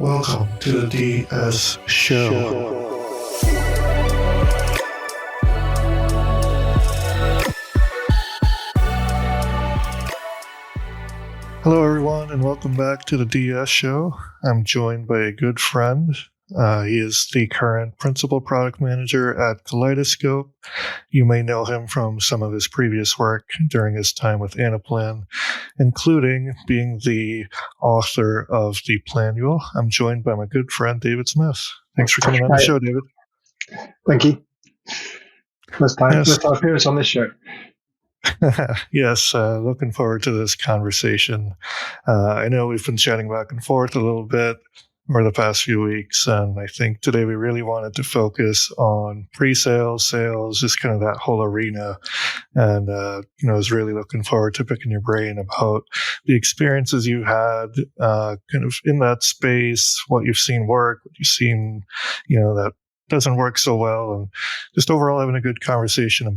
Welcome to the DS Show. Hello, everyone, and welcome back to the DS Show. I'm joined by a good friend. He is the current principal product manager at Kaleidoscope. You may know him from some of his previous work during his time with Anaplan, including being the author of the Planual. I'm joined by my good friend, David Smith. Thanks for coming on the show, David. Thank you. First time Yes. appearance on this show. Yes, looking forward to this conversation. I know we've been chatting back and forth a little bit over the past few weeks, and I think today we really wanted to focus on pre-sales, sales, just kind of that whole arena. And, I was really looking forward to picking your brain about the experiences you had kind of in that space, what you've seen work, what you've seen, that doesn't work so well, and just overall having a good conversation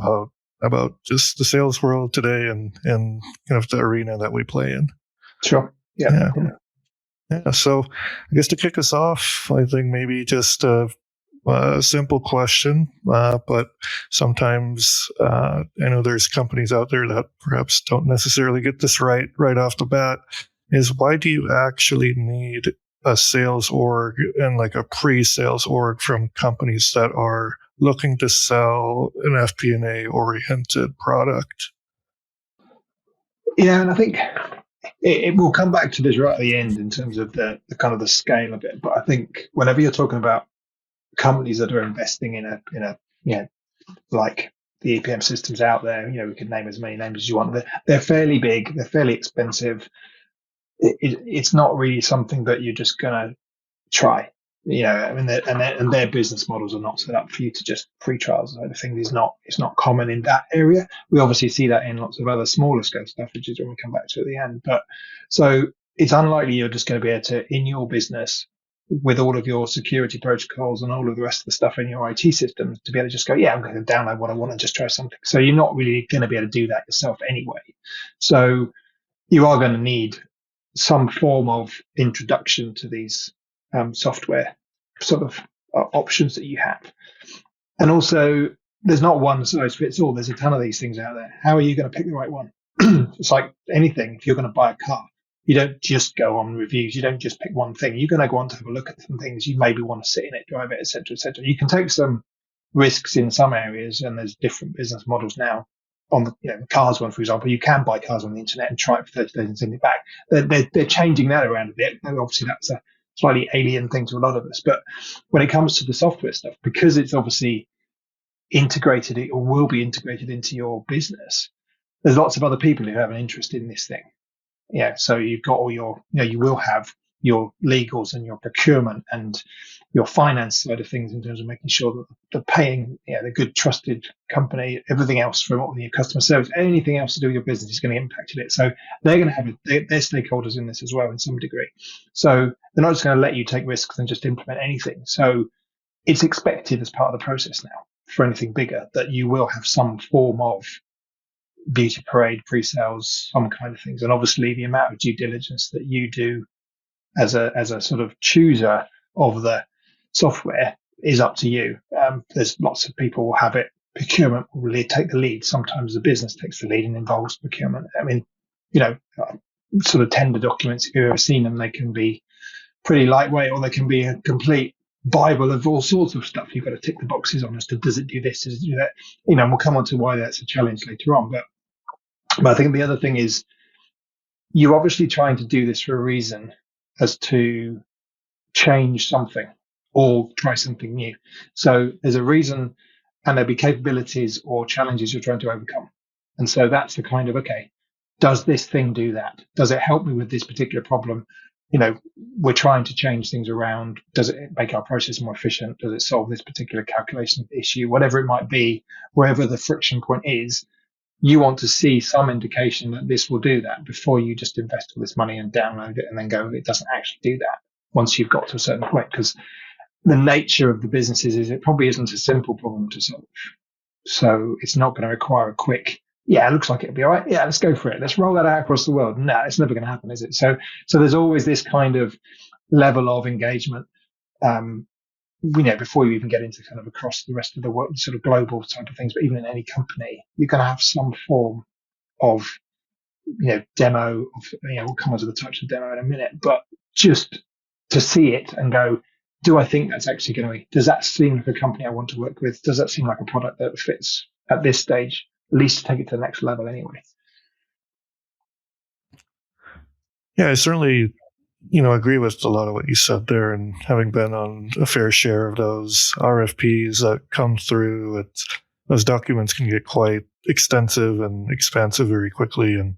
about just the sales world today and kind of the arena that we play in. Sure. Yeah. So I guess to kick us off, I think maybe just a simple question, but sometimes I know there's companies out there that perhaps don't necessarily get this right off the bat, is why do you actually need a sales org and like a pre-sales org from companies that are looking to sell an FP&A oriented product? Yeah, and I think it will come back to this right at the end in terms of the kind of the scale of it. But I think whenever you're talking about companies that are investing in a like the EPM systems out there, we could name as many names as you want. They're fairly big, they're fairly expensive. It's not really something that you're just gonna try. I mean, and their business models are not set up for you to just free trials. I think it's not common in that area. We obviously see that in lots of other smaller scale stuff, which is when we come back to at the end. But so it's unlikely you're just going to be able to, in your business, with all of your security protocols and all of the rest of the stuff in your IT systems, to be able to just go, yeah, I'm going to download what I want and just try something. So you're not really going to be able to do that yourself anyway. So you are going to need some form of introduction to these software sort of options that you have. And also, there's not one size fits all. There's a ton of these things out there. How are you going to pick the right one? It's like anything. If you're going to buy a car, you don't just go on reviews. You don't just pick one thing. You're going to go on to have a look at some things. You maybe want to sit in it, drive it, etc., etc. You can take some risks in some areas, and there's different business models now. On the cars one, for example, you can buy cars on the internet and try it for 30 days and send it back. They're changing that around a bit. And obviously, that's a slightly alien thing to a lot of us. But when it comes to the software stuff, because it's obviously integrated, it or will be integrated into your business, there's lots of other people who have an interest in this thing. Yeah, so you've got all your, you will have your legals and your procurement and your finance side of things in terms of making sure that the paying, the good trusted company, everything else from all your customer service, anything else to do with your business is going to impact it. So they're going to have their stakeholders in this as well in some degree. So they're not just going to let you take risks and just implement anything. So it's expected as part of the process now for anything bigger that you will have some form of beauty parade, pre-sales, some kind of things. And obviously the amount of due diligence that you do as a sort of chooser of the software is up to you. There's lots of people will have it. Procurement will really take the lead. Sometimes the business takes the lead and involves procurement. I mean, sort of tender documents, if you've ever seen them, they can be pretty lightweight or they can be a complete Bible of all sorts of stuff. You've got to tick the boxes on as to does it do this, does it do that? And we'll come on to why that's a challenge later on. But I think the other thing is you're obviously trying to do this for a reason, as to change something or try something new. So there's a reason, and there'll be capabilities or challenges you're trying to overcome. And so that's the kind of, okay, does this thing do that? Does it help me with this particular problem? We're trying to change things around. Does it make our process more efficient? Does it solve this particular calculation issue? Whatever it might be, wherever the friction point is, you want to see some indication that this will do that before you just invest all this money and download it and then go, it doesn't actually do that once you've got to a certain point. Because the nature of the businesses is it probably isn't a simple problem to solve. So it's not going to require a quick, it looks like it'll be all right. Yeah, let's go for it. Let's roll that out across the world. No, it's never going to happen, is it? So there's always this kind of level of engagement. Before you even get into kind of across the rest of the world, sort of global type of things, but even in any company, you're going to have some form of, demo of, we'll come on to the types of demo in a minute, but just to see it and go, do I think that's actually going to does that seem like a company I want to work with? Does that seem like a product that fits at this stage, at least to take it to the next level anyway? Yeah, I certainly, agree with a lot of what you said there. And having been on a fair share of those RFPs that come through, those documents can get quite extensive and expansive very quickly. And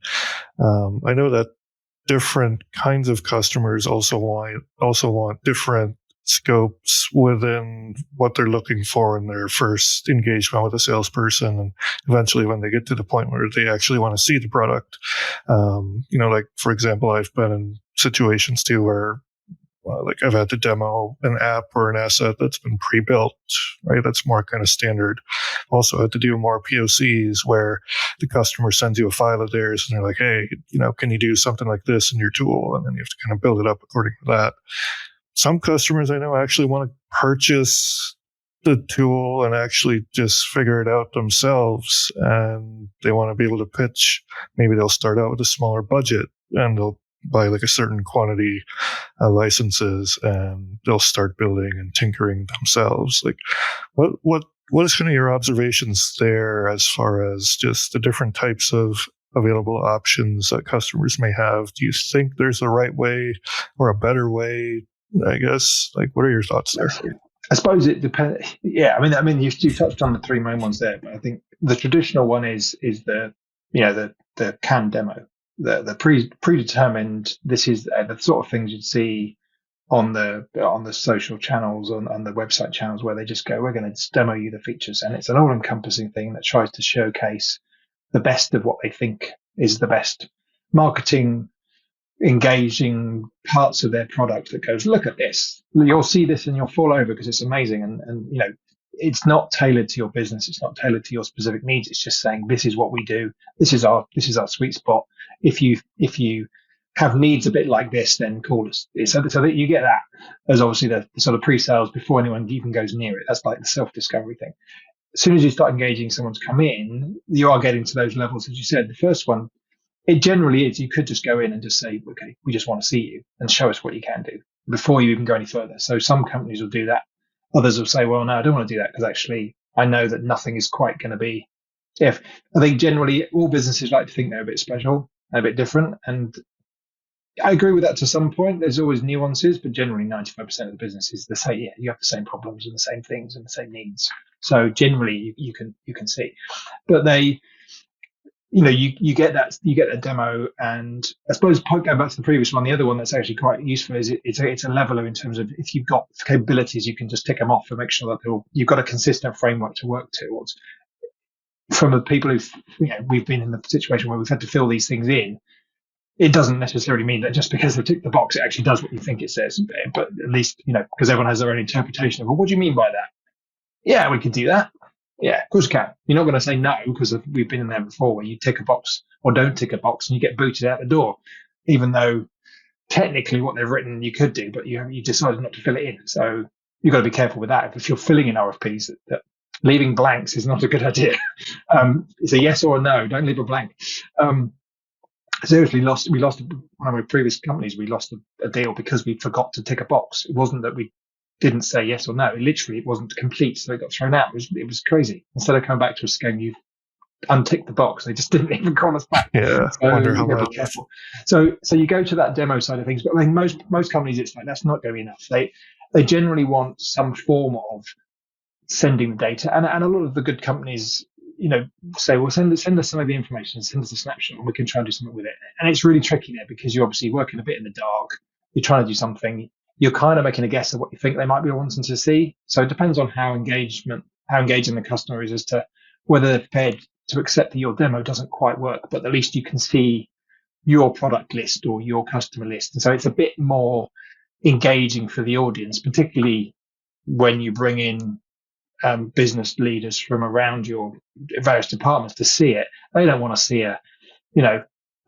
I know that different kinds of customers also want different scopes within what they're looking for in their first engagement with a salesperson, and eventually when they get to the point where they actually want to see the product. Like for example, I've been in situations too where like I've had to demo an app or an asset that's been pre-built, right? That's more kind of standard. Also had to do more POCs where the customer sends you a file of theirs and they're like, hey, can you do something like this in your tool? And then you have to kind of build it up according to that. Some customers I know actually want to purchase the tool and actually just figure it out themselves. And they want to be able to pitch. Maybe they'll start out with a smaller budget and they'll buy like a certain quantity licenses, and they'll start building and tinkering themselves. Like, what is kind of your observations there as far as just the different types of available options that customers may have? Do you think there's a right way or a better way? I guess, like, what are your thoughts there? I suppose it depends. Yeah, I mean, you touched on the three main ones there, but I think the traditional one is the the canned demo, the predetermined. This is the sort of things you'd see on the social channels, on the website channels, where they just go, we're going to demo you the features, and it's an all-encompassing thing that tries to showcase the best of what they think is the best marketing, engaging parts of their product that goes, look at this, you'll see this and you'll fall over because it's amazing. And it's not tailored to your business. It's not tailored to your specific needs. It's just saying, this is what we do. This is our sweet spot. If you have needs a bit like this, then call us. So that you get that as obviously the sort of pre-sales before anyone even goes near it. That's like the self-discovery thing. As soon as you start engaging someone to come in, you are getting to those levels. As you said, the first one, it generally is. You could just go in and just say, okay, we just want to see you and show us what you can do before you even go any further. So some companies will do that. Others will say, well, no, I don't want to do that because actually I know that nothing is quite going to be. I think generally all businesses like to think they're a bit special, a bit different. And I agree with that to some point. There's always nuances, but generally 95% of the businesses, they say, yeah, you have the same problems and the same things and the same needs. So generally you can see, but you get that demo. And I suppose going back to the previous one, the other one that's actually quite useful is it's a leveler in terms of if you've got capabilities, you can just tick them off and make sure that you've got a consistent framework to work towards. From the people who've, we've been in the situation where we've had to fill these things in, it doesn't necessarily mean that just because they tick the box, it actually does what you think it says. But at least, because everyone has their own interpretation of, well, what do you mean by that? Yeah, we could do that. Yeah, of course you can. You're not going to say no because we've been in there before where you tick a box or don't tick a box and you get booted out the door, even though technically what they've written you could do, but you decided not to fill it in. So you've got to be careful with that. If you're filling in RFPs, that leaving blanks is not a good idea. It's a yes or a no. Don't leave a blank. Seriously, we lost one of my previous companies. We lost a deal because we forgot to tick a box. It wasn't that we didn't say yes or no. It wasn't complete, so it got thrown out. It was crazy. Instead of coming back to us going, you've unticked the box, they just didn't even call us back. Yeah, so wonder how you got to be careful. So you go to that demo side of things, but I mean, most companies, it's like that's not going to be enough. They generally want some form of sending the data, and a lot of the good companies, say, well, send us some of the information, send us a snapshot, and we can try and do something with it. And it's really tricky there because you're obviously working a bit in the dark. You're trying to do something. You're kind of making a guess of what you think they might be wanting to see. So it depends on how engaging the customer is as to whether they're prepared to accept that your demo doesn't quite work, but at least you can see your product list or your customer list. And so it's a bit more engaging for the audience, particularly when you bring in business leaders from around your various departments to see it. They don't want to see a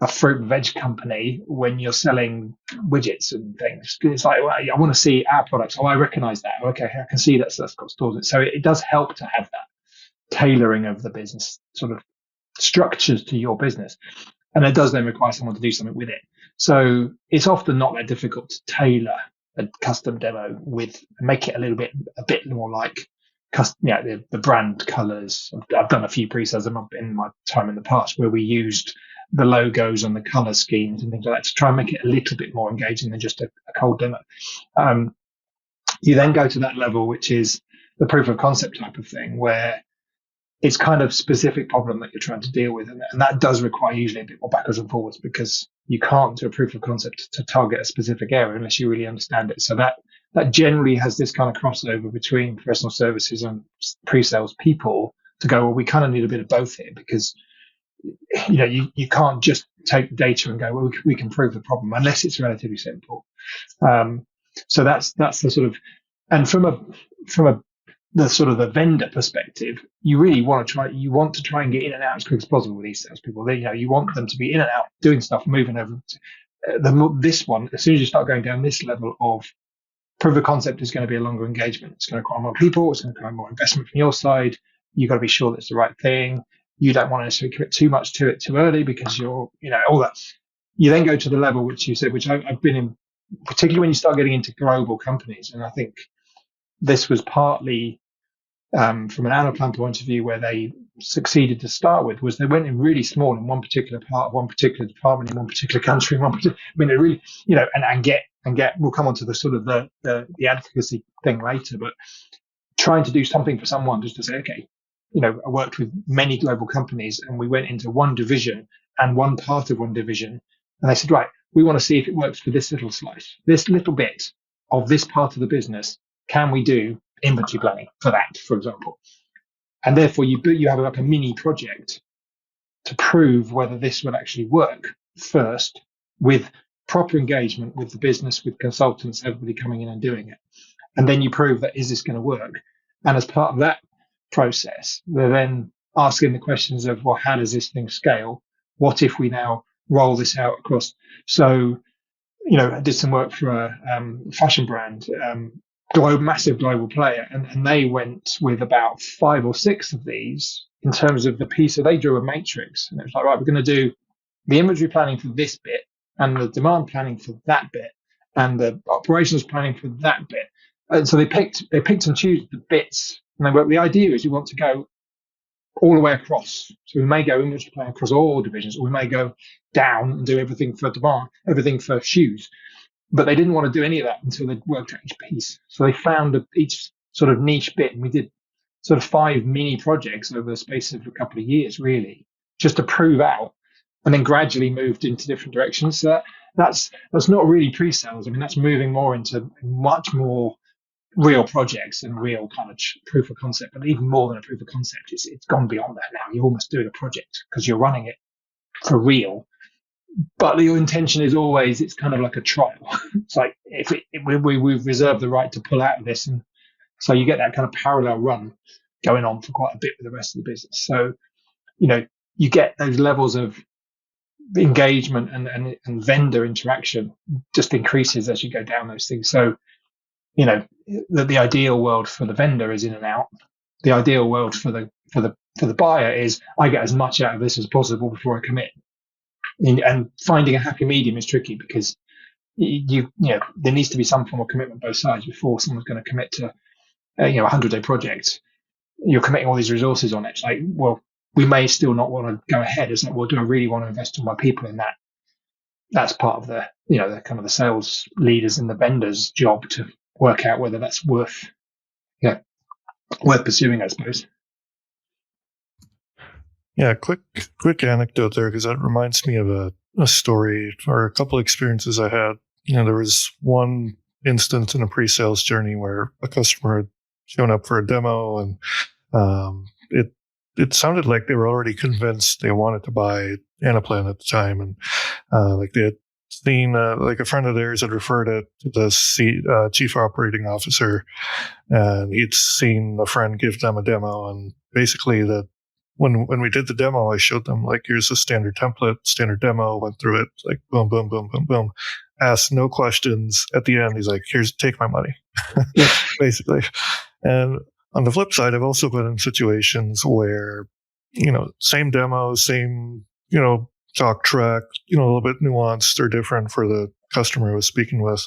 a fruit and veg company when you're selling widgets and things. It's like, well, I want to see our products. Oh, I recognize that. Okay, I can see that's got stores in it. So it does help to have that tailoring of the business sort of structures to your business. And it does then require someone to do something with it. So it's often not that difficult to tailor a custom demo with, make it a bit more like the brand colors. I've done a few pre-sales in my time in the past where we used the logos and the color schemes and things like that to try and make it a little bit more engaging than just a cold demo. You then go to that level, which is the proof of concept type of thing, where it's kind of specific problem that you're trying to deal with. And that does require usually a bit more backwards and forwards, because you can't do a proof of concept to target a specific area unless you really understand it. So that generally has this kind of crossover between professional services and pre-sales people to go, well, we kind of need a bit of both here, because you can't just take the data and go, well, we can prove the problem unless it's relatively simple. So that's the sort of, and from the sort of the vendor perspective, you really want to try and get in and out as quick as possible with these salespeople. You want them to be in and out, doing stuff, moving over. This one, as soon as you start going down this level of proof of concept, is going to be a longer engagement. It's going to require more people. It's going to require more investment from your side. You've got to be sure that it's the right thing. You don't want to necessarily commit too much to it too early, because all that. You then go to the level which you said, which I've been in, particularly when you start getting into global companies. And I think this was partly from an Anaplan point of view, where they succeeded to start with, was they went in really small in one particular part of one particular department in one particular country. They really, and get. We'll come on to the sort of the advocacy thing later, but trying to do something for someone, just to say, okay, I worked with many global companies, and we went into one division and one part of one division, and they said, right, we want to see if it works for this little slice, this little bit of this part of the business. Can we do inventory planning for that, for example? And therefore you have like a mini project to prove whether this would actually work first, with proper engagement with the business, with consultants, everybody coming in and doing it. And then you prove that, is this going to work? And as part of that process, they're then asking the questions of, well, how does this thing scale? What if we now roll this out across? So, I did some work for a fashion brand, massive global player, and they went with about 5 or 6 of these in terms of the piece. So they drew a matrix, and it was like, right, we're going to do the inventory planning for this bit, and the demand planning for that bit, and the operations planning for that bit. And so they picked and choose the bits. And the idea is you want to go all the way across. So we may go inventory planning across all divisions, or we may go down and do everything for demand, everything for shoes. But they didn't want to do any of that until they'd worked out each piece. So they found each sort of niche bit, and we did sort of 5 mini projects over the space of a couple of years, really, just to prove out, and then gradually moved into different directions. So that's not really pre-sales. I mean, that's moving more into much more real projects and real kind of proof of concept. But even more than a proof of concept, it's gone beyond that now. You're almost doing a project because you're running it for real. But your intention is always, it's kind of like a trial. It's like we've reserved the right to pull out of this, and so you get that kind of parallel run going on for quite a bit with the rest of the business. So you get those levels of engagement and vendor interaction just increases as you go down those things. So the ideal world for the vendor is in and out. The ideal world for the buyer is, I get as much out of this as possible before I commit. And finding a happy medium is tricky, because there needs to be some form of commitment both sides before someone's going to commit to a 100-day project. You're committing all these resources on it. It's like, well, we may still not want to go ahead. It's like, well, do I really want to invest all my people in that? That's part of the the kind of the sales leaders and the vendors' job to work out whether that's worth pursuing, I suppose. Yeah, quick anecdote there, because that reminds me of a story or a couple of experiences I had. There was one instance in a pre-sales journey where a customer had shown up for a demo, and it sounded like they were already convinced they wanted to buy Anaplan at the time, and like they had seen like a friend of theirs had referred it to the chief operating officer, and he'd seen a friend give them a demo, and basically when we did the demo, I showed them like, here's a standard template, standard demo, went through it, like boom, boom, boom, boom, boom, asked no questions. At the end, he's like, take my money, Yeah. basically. And on the flip side, I've also been in situations where, same demo, same, talk track, a little bit nuanced or different for the customer I was speaking with.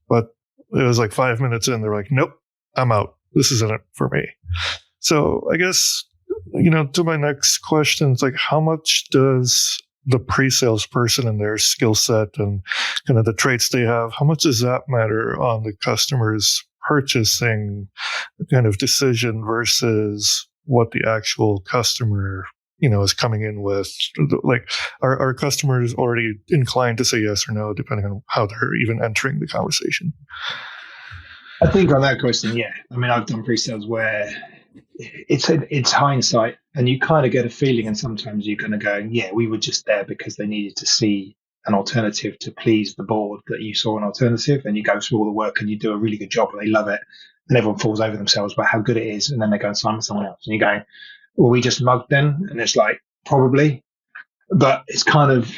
But it was like 5 minutes in, they're like, nope, I'm out. This isn't it for me. So I guess, to my next question, it's like, how much does the pre-sales person and their skill set and kind of the traits they have, how much does that matter on the customer's purchasing kind of decision versus what the actual customer, is coming in with? Like, are customers already inclined to say yes or no, depending on how they're even entering the conversation? I think on that question, yeah. I mean, I've done pre-sales where it's hindsight, and you kind of get a feeling, and sometimes you're kind of going, yeah, we were just there because they needed to see an alternative to please the board that you saw an alternative, and you go through all the work and you do a really good job and they love it, and everyone falls over themselves about how good it is, and then they go and sign with someone else, and you go, well, we just mugged them, and it's like, probably, but it's kind of,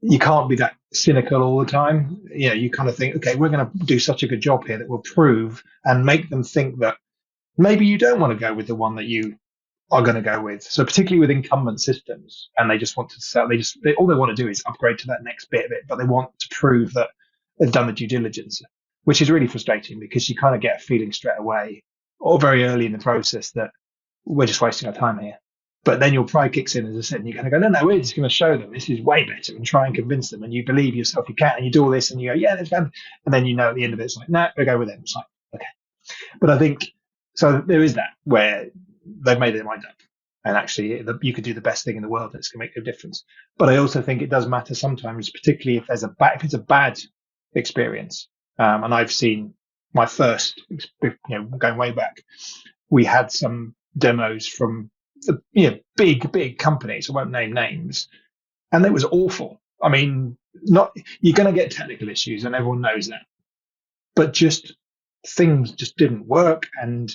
you can't be that cynical all the time. You kind of think, okay, we're going to do such a good job here that we'll prove and make them think that maybe you don't want to go with the one that you are going to go with. So particularly with incumbent systems, and they just want to sell, all they want to do is upgrade to that next bit of it, but they want to prove that they've done the due diligence, which is really frustrating because you kind of get a feeling straight away or very early in the process that we're just wasting our time here. But then your pride kicks in, as I said, and you kind of go, no, we're just going to show them this is way better and try and convince them. And you believe yourself you can, and you do all this, and you go, yeah, that's fun. And then at the end of it, it's like, no, we'll go with them. It's like, okay. But I think, so there is that where they've made their mind up. And actually, you could do the best thing in the world and it's going to make no difference. But I also think it does matter sometimes, particularly if if it's a bad experience. And I've seen my first, going way back, we had some demos from the big companies. I won't name names, and it was awful. I mean, you're going to get technical issues, and everyone knows that. But just things just didn't work, and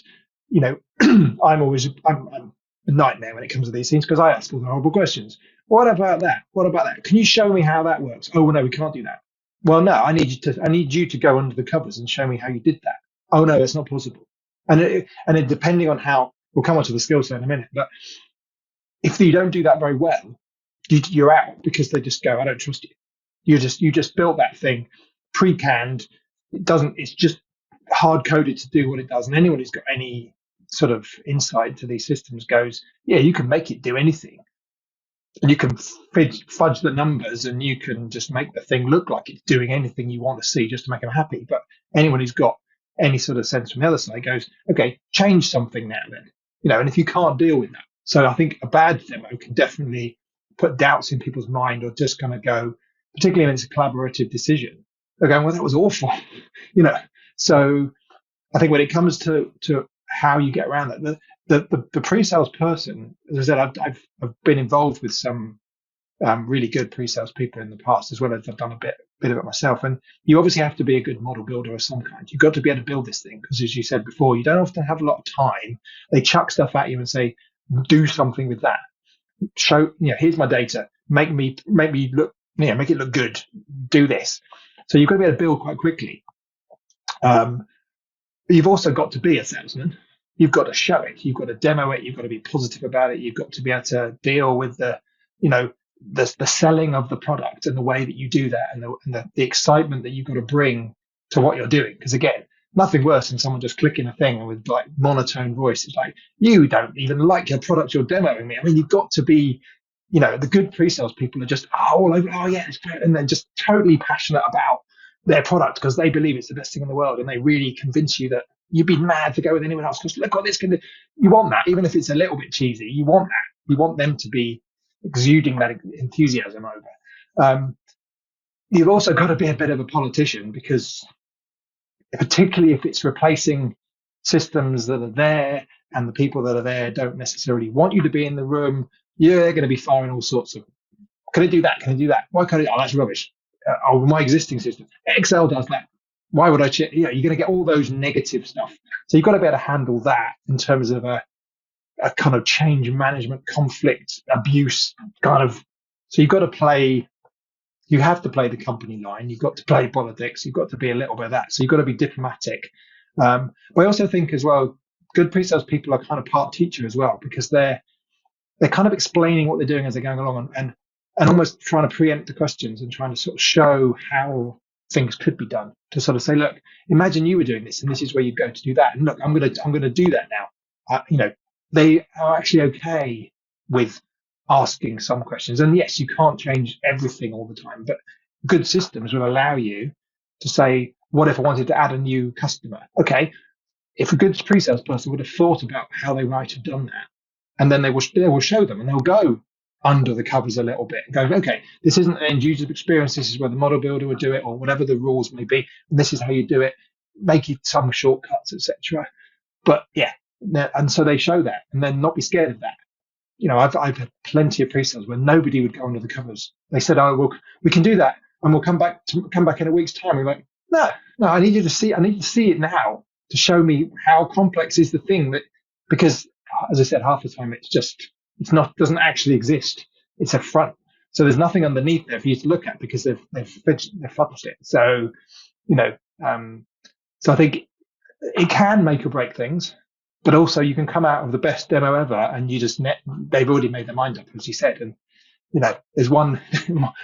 I'm a nightmare when it comes to these things because I ask all the horrible questions. What about that? What about that? Can you show me how that works? Oh, well, no, we can't do that. Well, no, I need you to go under the covers and show me how you did that. Oh, no, that's not possible. And depending on how, we'll come on to the skill set in a minute, but if you don't do that very well, you're out because they just go, I don't trust you. You just built that thing pre-canned. It's just hard coded to do what it does. And anyone who's got any sort of insight to these systems goes, yeah, you can make it do anything. And you can fudge the numbers and you can just make the thing look like it's doing anything you want to see just to make them happy. But anyone who's got any sort of sense from the other side goes, okay, change something now then. And if you can't deal with that. So I think a bad demo can definitely put doubts in people's mind, or just kind of go, particularly when it's a collaborative decision, they're going, well, that was awful. So I think when it comes to how you get around that, the pre-sales person, as I said, I've been involved with some really good pre-sales people in the past, as well as I've done a bit of it myself. And you obviously have to be a good model builder of some kind. You've got to be able to build this thing because, as you said before, you don't often have a lot of time. They chuck stuff at you and say, do something with that. Show, here's my data. Make me look, make it look good. Do this. So you've got to be able to build quite quickly. You've also got to be a salesman. You've got to show it. You've got to demo it. You've got to be positive about it. You've got to be able to deal with the selling of the product and the way that you do that, and the excitement that you've got to bring to what you're doing. Because again, nothing worse than someone just clicking a thing with like monotone voice. It's like, you don't even like your product you're demoing me. I mean, you've got to be, the good pre-sales people are just all over. Oh yeah, it's great, and they're just totally passionate about their product because they believe it's the best thing in the world, and they really convince you that you'd be mad to go with anyone else because look what this can do. You want that, even if it's a little bit cheesy. You want that. You want them to be exuding that enthusiasm over. You've also got to be a bit of a politician because, particularly if it's replacing systems that are there and the people that are there don't necessarily want you to be in the room, you're going to be firing all sorts of, can I do that? Can I do that? Why can't I? Oh, that's rubbish. My existing system, Excel does that. Why would I check? You're going to get all those negative stuff. So you've got to be able to handle that in terms of a a kind of change management, conflict, abuse kind of. So you have to play the company line. You've got to play politics. You've got to be a little bit of that. So you've got to be diplomatic. But I also think as well, good pre-sales people are kind of part teacher as well, because they're kind of explaining what they're doing as they're going along, and almost trying to preempt the questions and trying to sort of show how things could be done, to sort of say, look, imagine you were doing this and this is where you go to do that. And look, I'm going to do that now. They are actually okay with asking some questions. And yes, you can't change everything all the time, but good systems will allow you to say, what if I wanted to add a new customer? Okay. If a good pre-sales person would have thought about how they might have done that, and then they will show them, and they'll go under the covers a little bit and go, okay, this isn't an end user experience. This is where the model builder would do it, or whatever the rules may be. And this is how you do it. Make it some shortcuts, etc. But yeah, and so they show that, and then not be scared of that. I've had plenty of pre-sales where nobody would go under the covers. They said, "Oh, well, we can do that, and we'll come back in a week's time." We're like, no, I need to see it now to show me how complex is the thing that, because as I said, half the time doesn't actually exist. It's a front. So there's nothing underneath there for you to look at because they've published it. So, so I think it can make or break things, but also you can come out of the best demo ever and they've already made their mind up, as you said. And, there's one,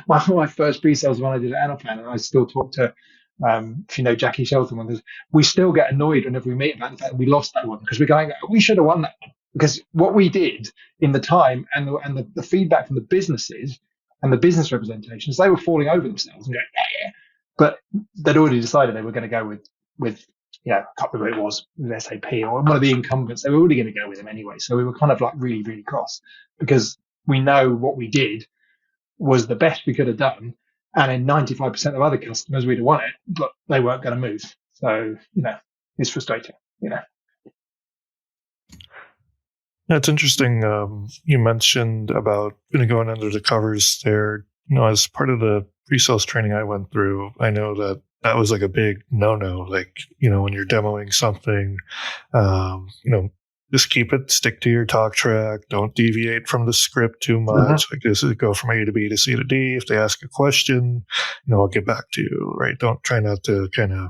my first pre-sales one I did at Anaplan, and I still talk to, if you know Jackie Shelton, we still get annoyed whenever we meet about the fact that we lost that one, because we're going, we should have won that one. Because what we did in the time and the feedback from the businesses and the business representations, they were falling over themselves and going, yeah. But they'd already decided they were going to go with I can't remember who it was, with SAP or one of the incumbents. They were already going to go with them anyway. So we were kind of like really, really cross, because we know what we did was the best we could have done. And in 95% of other customers, we'd have won it, but they weren't going to move. So, it's frustrating, It's interesting. You mentioned about going under the covers there. As part of the pre-sales training I went through, I know that was like a big no-no. Like, when you're demoing something, just stick to your talk track. Don't deviate from the script too much. Like, this is go from A to B to C to D. If they ask a question, I'll get back to you. Right? Don't try not to kind of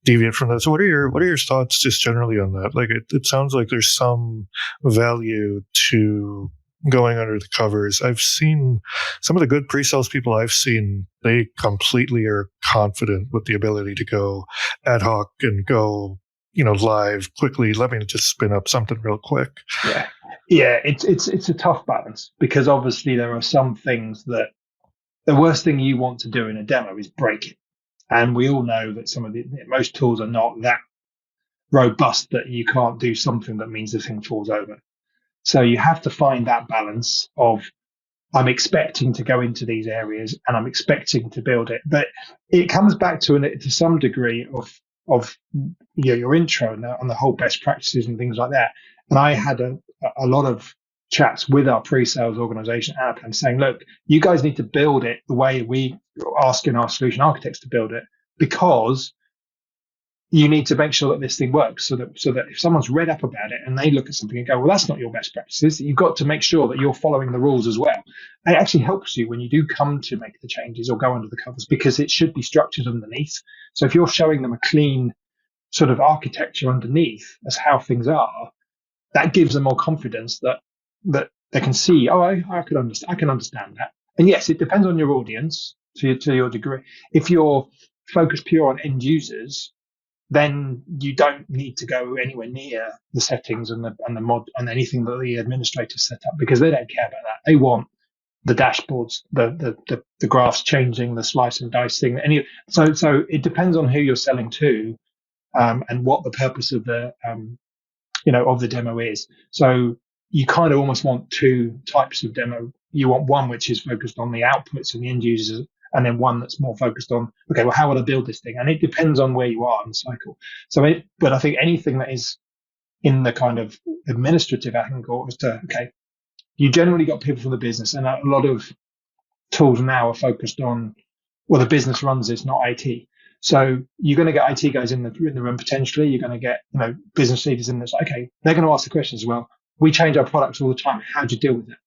deviate from that. So what are your thoughts just generally on that? Like, it sounds like there's some value to going under the covers. I've seen some of the good pre-sales people I've seen, they completely are confident with the ability to go ad hoc and go, live quickly. Let me just spin up something real quick. Yeah. It's a tough balance, because obviously there are some things that the worst thing you want to do in a demo is break it. And we all know that most tools are not that robust that you can't do something that means the thing falls over. So you have to find that balance of, I'm expecting to go into these areas and I'm expecting to build it. But it comes back to some degree of your intro and the whole best practices and things like that. And I had a lot of chats with our pre-sales organization app and saying, look, you guys need to build it the way we are asking our solution architects to build it, because you need to make sure that this thing works, so that if someone's read up about it and they look at something and go, well, that's not your best practices, you've got to make sure that you're following the rules as well. And it actually helps you when you do come to make the changes or go under the covers, because it should be structured underneath. So if you're showing them a clean sort of architecture underneath as how things are, that gives them more confidence that they can see, I can understand that. And yes, it depends on your audience to your degree. If you're focused pure on end users, then you don't need to go anywhere near the settings and the mod and anything that the administrators set up, because they don't care about that. They want the dashboards, the graphs changing, the slice and dice thing. So it depends on who you're selling to, and what the purpose of the of the demo is. So you kind of almost want two types of demo. You want one which is focused on the outputs and the end users, and then one that's more focused on, okay, well, how would I build this thing? And it depends on where you are in the cycle. But I think anything that is in the kind of administrative angle is to, okay, you generally got people from the business, and a lot of tools now are focused on, well, the business runs this, not IT. So you're going to get IT guys in the room potentially. You're going to get business leaders in this. Okay, they're going to ask the questions as well. we change our products all the time. How do you deal with it?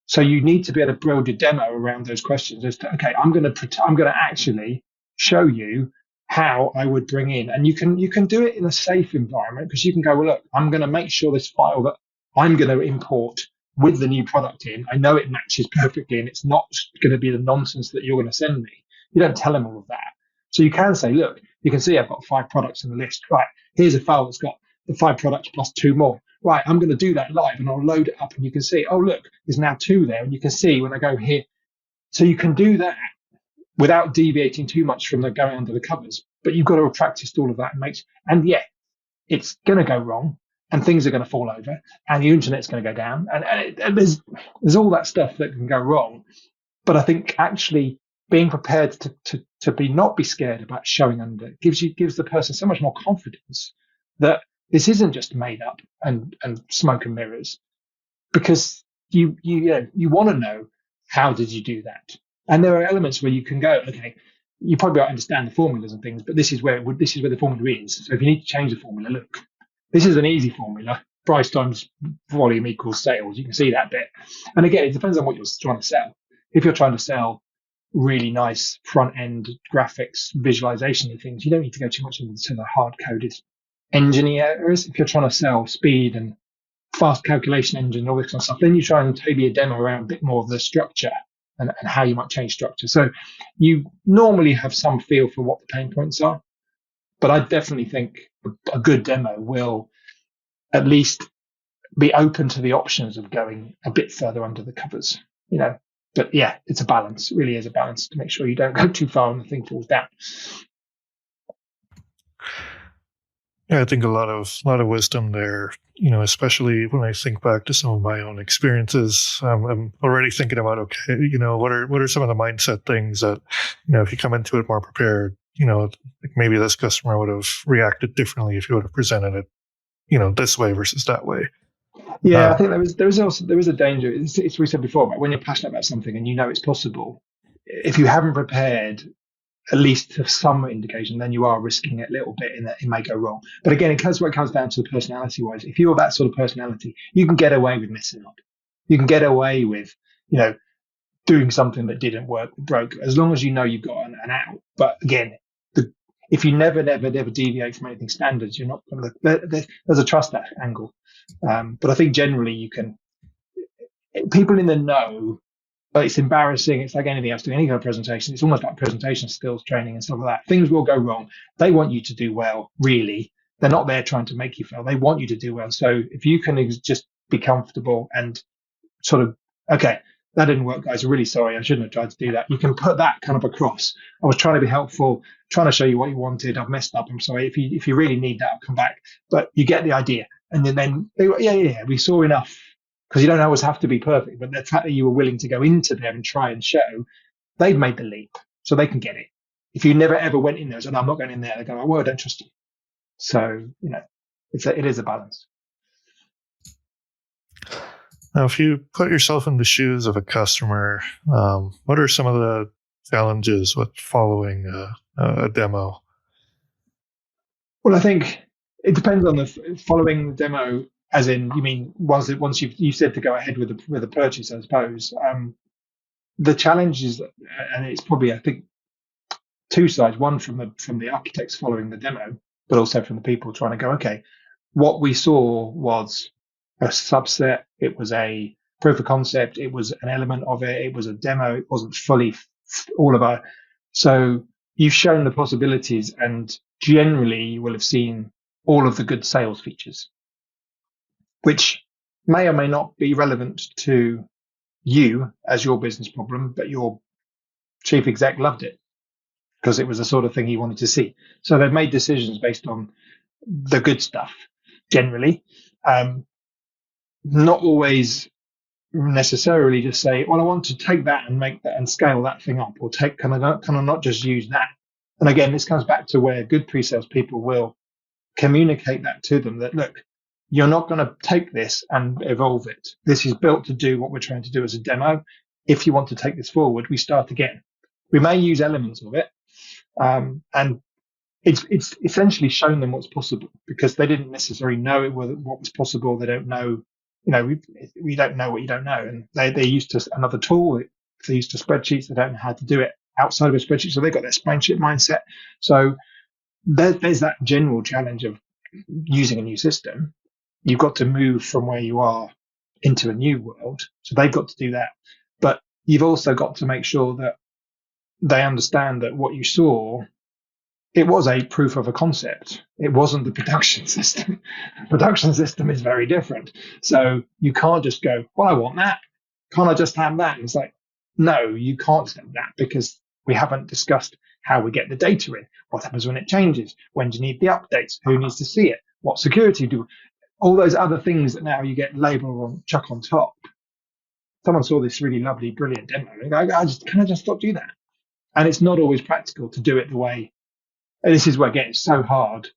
So you need to be able to build your demo around those questions as to, okay, I'm going to actually show you how I would bring in, and you can do it in a safe environment, because you can go, well, look, I'm going to make sure this file that I'm going to import with the new product in, I know it matches perfectly and it's not going to be the nonsense that you're going to send me. You don't tell them all of that. So you can say, look, you can see I've got 5 products in the list. Right, here's a file that's got the 5 products plus 2 more. Right, I'm going to do that live and I'll load it up and you can see, oh, look, there's now 2 there. And you can see when I go here. So you can do that without deviating too much from the going under the covers. But you've got to have practiced all of that and yeah, it's going to go wrong and things are going to fall over and the internet's going to go down. And there's all that stuff that can go wrong. But I think actually being prepared to not be scared about showing under gives the person so much more confidence that this isn't just made up and smoke and mirrors, because you want to know, how did you do that? And there are elements where you can go, okay, you probably don't understand the formulas and things, but this is where the formula is. So if you need to change the formula, look, this is an easy formula. Price times volume equals sales. You can see that bit. And again, it depends on what you're trying to sell. If you're trying to sell really nice front end graphics, visualization and things, you don't need to go too much into the hard coded engineer areas. If you're trying to sell speed and fast calculation engine and all this kind of stuff, then you try and tailor your demo around a bit more of the structure and how you might change structure. So you normally have some feel for what the pain points are, but I definitely think a good demo will at least be open to the options of going a bit further under the covers, But yeah, it's a balance. It really is a balance to make sure you don't go too far and the thing falls down. Yeah, I think a lot of wisdom there. Especially when I think back to some of my own experiences, I'm already thinking about, okay, what are some of the mindset things that, if you come into it more prepared, like maybe this customer would have reacted differently if you would have presented it, this way versus that way. Yeah, I think there is a danger. It's we said before, but when you're passionate about something and you know it's possible, if you haven't prepared at least to some indication, then you are risking it a little bit in that it may go wrong. But again, it comes down to the personality wise. If you're that sort of personality, you can get away with messing up. You can get away with, doing something that didn't work, broke, as long as you know you've got an out. But again, if you never deviate from anything standards, you're not going to. There's a trust angle. But I think generally you can. People in the know. But it's embarrassing. It's like anything else, doing any kind of presentation. It's almost like presentation skills training and stuff like that. Things will go wrong. They want you to do well, really. They're not there trying to make you fail. They want you to do well. So if you can just be comfortable and sort of, okay, that didn't work, guys. I'm really sorry. I shouldn't have tried to do that. You can put that kind of across. I was trying to be helpful, trying to show you what you wanted. I've messed up. I'm sorry. If you really need that, I'll come back. But you get the idea. And then they go, yeah, we saw enough. Because you don't always have to be perfect, but the fact that you were willing to go into there and try and show, they've made the leap, so they can get it. If you never ever went in there and said, I'm not going in there, they go, well, I don't trust you. So, it is a balance. Now, if you put yourself in the shoes of a customer, what are some of the challenges with following a demo? Well, I think it depends on the following the demo. As in, you mean once you said to go ahead with the purchase, I suppose. The challenge is, and it's probably, I think, 2 sides. One from the architects following the demo, but also from the people trying to go, okay, what we saw was a subset. It was a proof of concept. It was an element of it. It was a demo. It wasn't fully all of our. So you've shown the possibilities, and generally you will have seen all of the good sales features, which may or may not be relevant to you as your business problem, but your chief exec loved it because it was the sort of thing he wanted to see. So they've made decisions based on the good stuff generally. Not always necessarily just say, well, I want to take that and make that and scale that thing up, or can I not just use that? And again, this comes back to where good pre-sales people will communicate that to them, that look, you're not going to take this and evolve it. This is built to do what we're trying to do as a demo. If you want to take this forward, we start again. We may use elements of it. And it's essentially shown them what's possible, because they didn't necessarily know what was possible. They don't know we don't know what you don't know. And they're used to another tool. They're used to spreadsheets. They don't know how to do it outside of a spreadsheet. So they've got their spreadsheet mindset. So there's that general challenge of using a new system. You've got to move from where you are into a new world. So they've got to do that. But you've also got to make sure that they understand that what you saw, it was a proof of a concept. It wasn't the production system. Production system is very different. So you can't just go, well, I want that. Can't I just have that? And it's like, no, you can't have that because we haven't discussed how we get the data in. What happens when it changes? When do you need the updates? Who needs to see it? What security do? All those other things that now you get label or chuck on top. Someone saw this really lovely, brilliant demo. And can I just stop doing that? And it's not always practical to do it the way. And this is where it gets so hard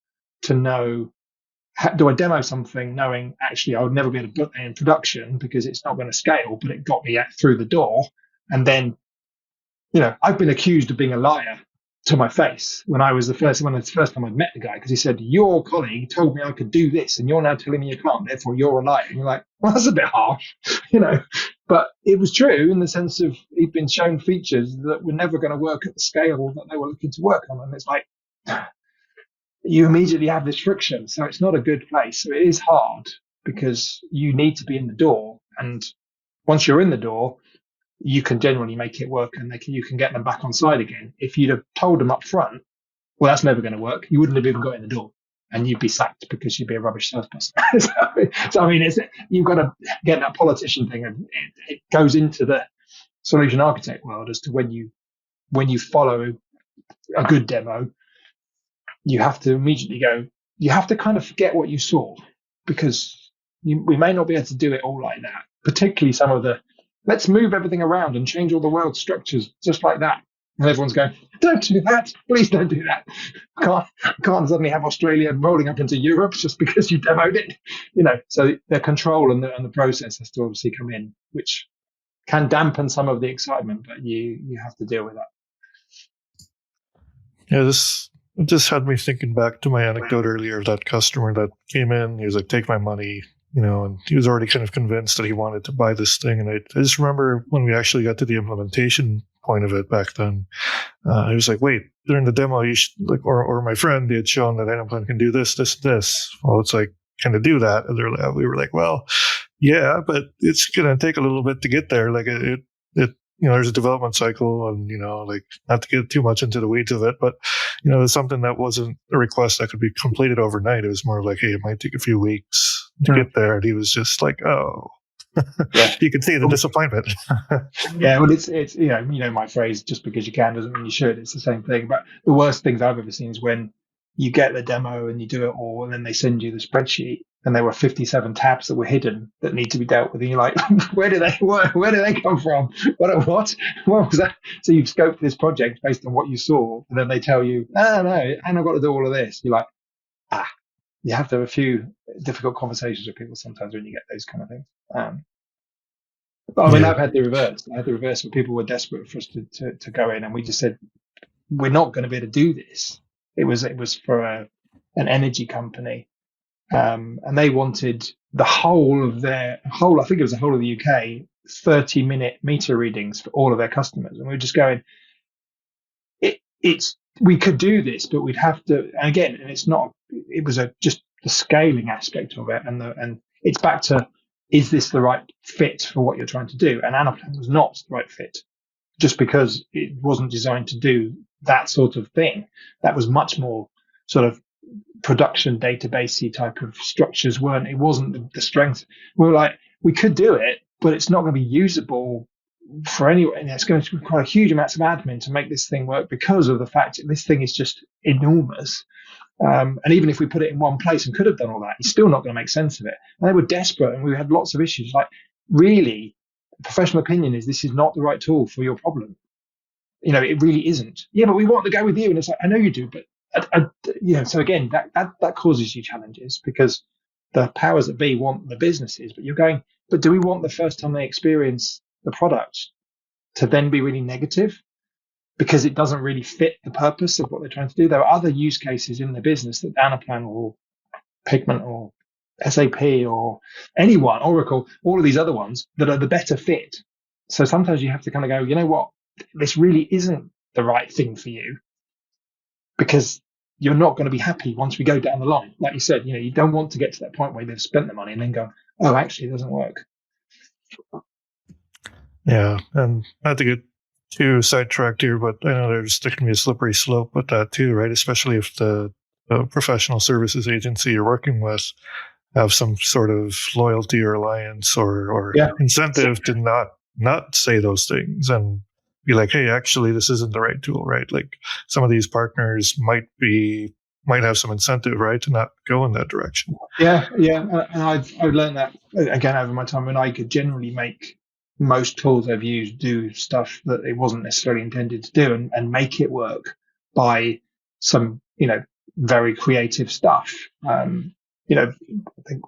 to know, do I demo something knowing actually I would never be able to put that in production because it's not going to scale, but it got me through the door. And then, I've been accused of being a liar to my face when the first time I'd met the guy, because he said, your colleague told me I could do this and you're now telling me you can't, therefore you're a liar. And you're like, well, that's a bit harsh, but it was true in the sense of he'd been shown features that were never going to work at the scale that they were looking to work on. And it's like, you immediately have this friction. So it's not a good place. So it is hard because you need to be in the door. And once you're in the door, you can generally make it work and you can get them back on side again. If you'd have told them up front, well, that's never going to work, you wouldn't have even got in the door and you'd be sacked because you'd be a rubbish salesperson. so I mean, you've got to get that politician thing. And it goes into the solution architect world as to when you follow a good demo, you have to immediately you have to kind of forget what you saw because we may not be able to do it all like that, particularly some of the, let's move everything around and change all the world structures just like that. And everyone's going, don't do that. Please don't do that. Can't suddenly have Australia rolling up into Europe just because you demoed it. So the control and the process has to obviously come in, which can dampen some of the excitement, but you have to deal with that. Yeah, this just had me thinking back to my anecdote earlier of that customer that came in. He was like, take my money, and he was already kind of convinced that he wanted to buy this thing. And I just remember when we actually got to the implementation point of it back then, I was like, wait, during the demo, you should, or my friend, they had shown that Anaplan can do this, this, this. Well, it's like, can it do that? And we were like, well, yeah, but it's going to take a little bit to get there. Like it there's a development cycle and, not to get too much into the weeds of it, but, it's something that wasn't a request that could be completed overnight. It was more like, hey, it might take a few weeks to get there. And he was just like, oh, yeah. You can see the disappointment. Yeah. Well, it's, my phrase, just because you can doesn't mean you should. It's the same thing. But the worst things I've ever seen is when you get the demo and you do it all and then they send you the spreadsheet and there were 57 tabs that were hidden that need to be dealt with. And you're like, where do they come from? What was that? So you've scoped this project based on what you saw. And then they tell you, no, and I've got to do all of this. You're like, you have to have a few difficult conversations with people sometimes when you get those kind of things. But I mean, I've had the reverse. Where people were desperate for us to go in and we just said, we're not going to be able to do this. It was for an energy company. And they wanted the whole of I think it was the whole of the UK, 30-minute meter readings for all of their customers. And we were just going, we could do this, but we'd have to, and again, and it was just the scaling aspect of it. And it's back to, is this the right fit for what you're trying to do? And Anaplan was not the right fit just because it wasn't designed to do that sort of thing. That was much more sort of production databasey type of structures. It wasn't the strength. We were like, we could do it, but it's not going to be usable for anyone. And it's going to require huge amounts of admin to make this thing work because of the fact that this thing is just enormous. And even if we put it in one place and could have done all that, it's still not going to make sense of it. And they were desperate and we had lots of issues. Like, really, professional opinion is this is not the right tool for your problem. It really isn't. Yeah, but we want to go with you. And it's like, I know you do, but so again, that causes you challenges because the powers that be want the businesses, but you're going, but do we want the first time they experience the product to then be really negative because it doesn't really fit the purpose of what they're trying to do? There are other use cases in the business that Anaplan or Pigment or SAP or anyone, Oracle, all of these other ones that are the better fit. So sometimes you have to kind of go, you know what, this really isn't the right thing for you, because you're not going to be happy once we go down the line. Like you said, you don't want to get to that point where they've spent the money and then go, oh, actually, it doesn't work. Yeah, and not to get too sidetracked here, but I know there can be a slippery slope with that too, right? Especially if the professional services agency you're working with have some sort of loyalty or alliance or incentive to not say those things and be like, hey, actually, this isn't the right tool, right? Like some of these partners might have some incentive, right, to not go in that direction. Yeah. And I've learned that again over my time, when I could generally make most tools I've used do stuff that it wasn't necessarily intended to do, and make it work by some, very creative stuff. I think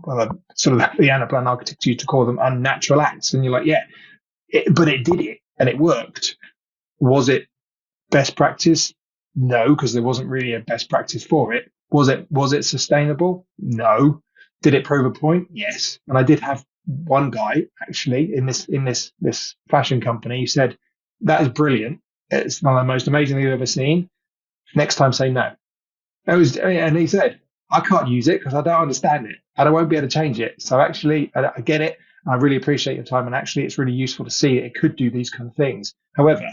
sort of the Anaplan architects used to call them unnatural acts. And you're like, yeah, but it did it and it worked. Was it best practice? No, because there wasn't really a best practice for it. Was it sustainable? No. Did it prove a point? Yes. And I did have one guy actually in this fashion company who said, that is brilliant. It's one of the most amazing thing I've ever seen. Next time say no. And he said, I can't use it because I don't understand it and I won't be able to change it. So actually, I get it. I really appreciate your time. And actually, it's really useful to see it could do these kind of things. However,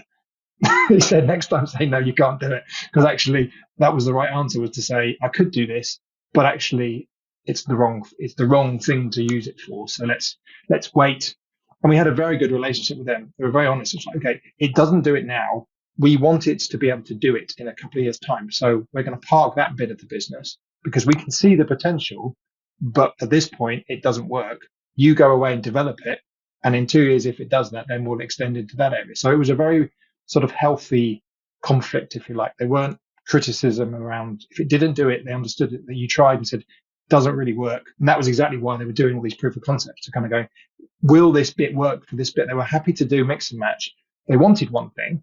he said, next time say, no, you can't do it. Because actually, that was the right answer, was to say, I could do this, but actually, it's the wrong thing to use it for. So let's wait. And we had a very good relationship with them. They were very honest. It's like, okay, it doesn't do it now. We want it to be able to do it in a couple of years' time. So we're going to park that bit of the business because we can see the potential, but at this point, it doesn't work. You go away and develop it. And in 2 years, if it does that, then we'll extend into that area. So it was a very sort of healthy conflict, if you like. There weren't criticism around, if it didn't do it, they understood it, that you tried and said, doesn't really work. And that was exactly why they were doing all these proof of concepts, to kind of go, will this bit work for this bit? They were happy to do mix and match. They wanted one thing,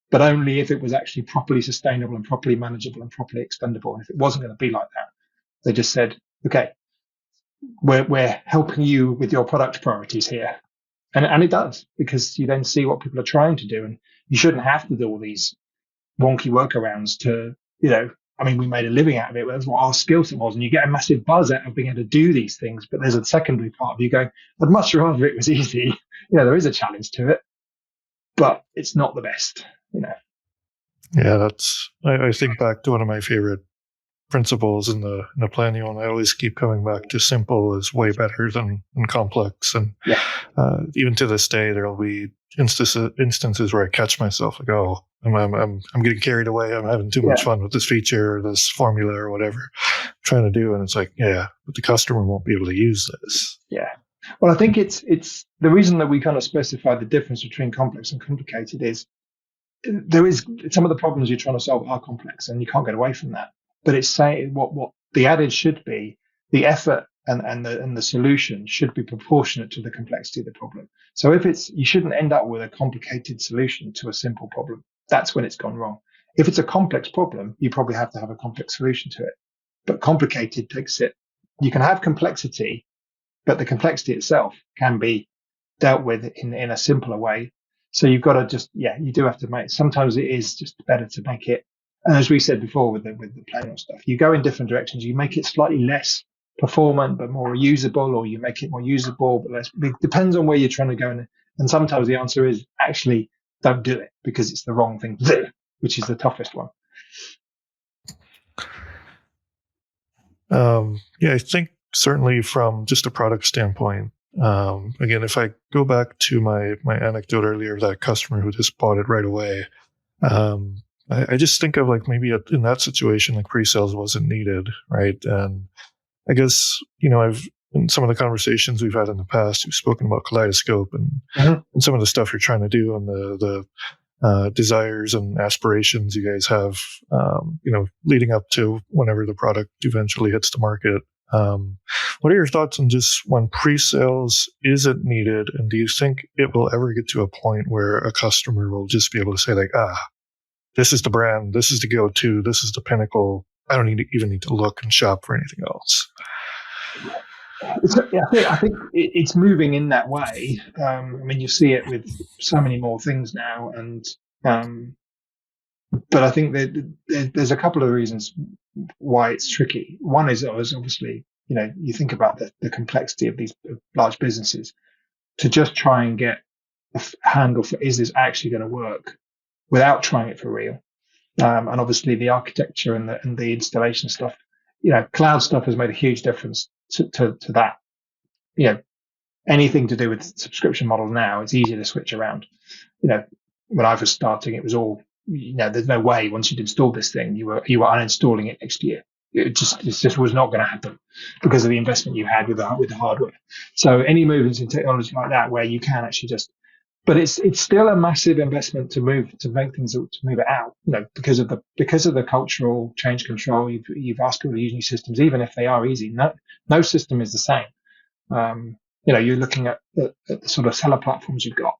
but only if it was actually properly sustainable and properly manageable and properly extendable. And if it wasn't going to be like that, they just said, okay, we're helping you with your product priorities here. And it does, because you then see what people are trying to do, and you shouldn't have to do all these wonky workarounds to, we made a living out of it. That's what our skill set was. And you get a massive buzz out of being able to do these things. But there's a secondary part of you going, I'd much rather it was easy. There is a challenge to it, but it's not the best, Yeah, I think back to one of my favorite principles in the planning, and I always keep coming back to simple is way better than complex. And even to this day, there'll be instances where I catch myself like, oh, I'm getting carried away. I'm having too much fun with this feature or this formula or whatever I'm trying to do, and it's like, yeah, but the customer won't be able to use this. Yeah. Well, I think it's the reason that we kind of specify the difference between complex and complicated is there is some of the problems you're trying to solve are complex, and you can't get away from that. But it's saying what the adage should be: the effort and the solution should be proportionate to the complexity of the problem. So you shouldn't end up with a complicated solution to a simple problem. That's when it's gone wrong. If it's a complex problem, you probably have to have a complex solution to it. But complicated takes it. You can have complexity, but the complexity itself can be dealt with in a simpler way. So you've got to you do have to make, sometimes it is just better to make it. And as we said before with the planning stuff, you go in different directions. You make it slightly less performant, but more usable, or you make it more usable, but less. It depends on where you're trying to go. And sometimes the answer is actually don't do it because it's the wrong thing to do, which is the toughest one. I think certainly from just a product standpoint, again, if I go back to my anecdote earlier of that customer who just bought it right away, I just think of like maybe in that situation, like pre-sales wasn't needed, right? And I guess, I've, in some of the conversations we've had in the past, we've spoken about Kaleidoscope and some of the stuff you're trying to do and the desires and aspirations you guys have, leading up to whenever the product eventually hits the market. What are your thoughts on just when pre-sales isn't needed? And do you think it will ever get to a point where a customer will just be able to say like, this is the brand, this is the go-to, this is the pinnacle. I don't even need to look and shop for anything else. I think it's moving in that way. I mean, you see it with so many more things now, and um, but I think that there's a couple of reasons why it's tricky. One is obviously, you think about the complexity of these large businesses to just try and get a handle for, is this actually going to work without trying it for real? And obviously the architecture and the installation stuff, cloud stuff has made a huge difference to that. You know, anything to do with subscription models now, it's easier to switch around. When I was starting, it was all, there's no way once you'd installed this thing, you were uninstalling it next year. It just was not going to happen because of the investment you had with the hardware. So any movements in technology like that, where you can actually just, but it's still a massive investment to make things, to move it out, because of the cultural change control. You've asked people to use new systems, even if they are easy. No system is the same. You're looking at the sort of seller platforms you've got,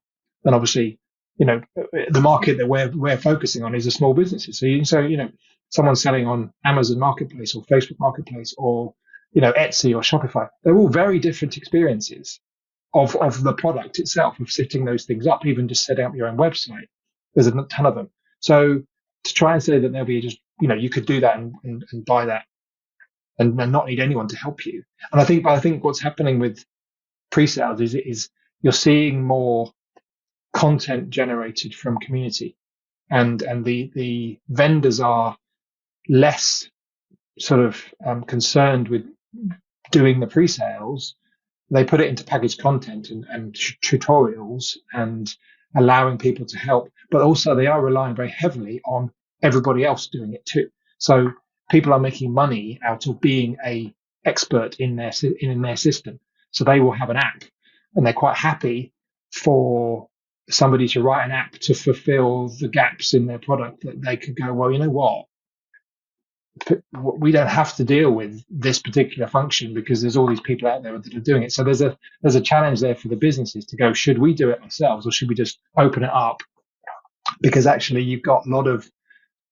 and obviously, the market that we're focusing on is the small businesses. So someone selling on Amazon Marketplace or Facebook Marketplace or Etsy or Shopify, they're all very different experiences of the product itself, of setting those things up, even just setting up your own website. There's a ton of them. So to try and say that there'll be just, you could do that and buy that and not need anyone to help you. And I think what's happening with pre-sales is you're seeing more content generated from community, and the vendors are less sort of concerned with doing the pre-sales. They put it into packaged content and tutorials and allowing people to help, but also they are relying very heavily on everybody else doing it too. So people are making money out of being a expert in their system. So they will have an app, and they're quite happy for somebody to write an app to fulfill the gaps in their product, that they could go, well, you know what? We don't have to deal with this particular function because there's all these people out there that are doing it. So there's a challenge there for the businesses to go, should we do it ourselves or should we just open it up? Because actually you've got a lot of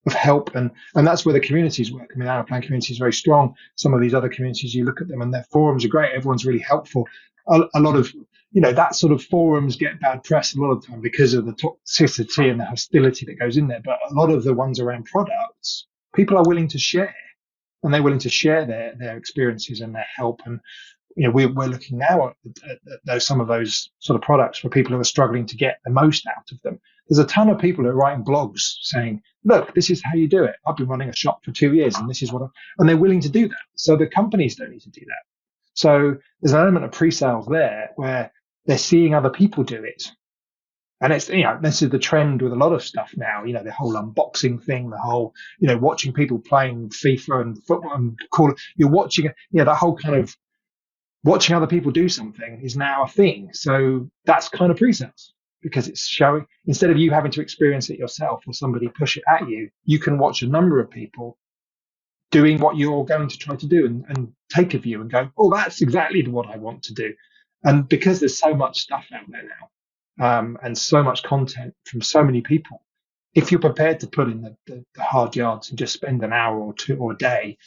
help, and that's where the communities work. I mean, our plan community is very strong. Some of these other communities, you look at them and their forums are great. Everyone's really helpful. A lot of, that sort of forums get bad press a lot of the time because of the toxicity and the hostility that goes in there. But a lot of the ones around products, people are willing to share, and they're willing to share their experiences and their help. And we're looking now at some of those sort of products where people who are struggling to get the most out of them. There's a ton of people who are writing blogs saying, look, this is how you do it. I've been running a shop for 2 years and this is and they're willing to do that. So the companies don't need to do that. So there's an element of pre-sales there where they're seeing other people do it. And it's, this is the trend with a lot of stuff now, the whole unboxing thing, the whole, watching people playing FIFA and football and you're watching, that whole kind of watching other people do something is now a thing. So that's kind of pre-sales, because it's showing, instead of you having to experience it yourself or somebody push it at you, you can watch a number of people doing what you're going to try to do and take a view and go, oh, that's exactly what I want to do. And because there's so much stuff out there now, and so much content from so many people, if you're prepared to put in the hard yards and just spend an hour or two or a day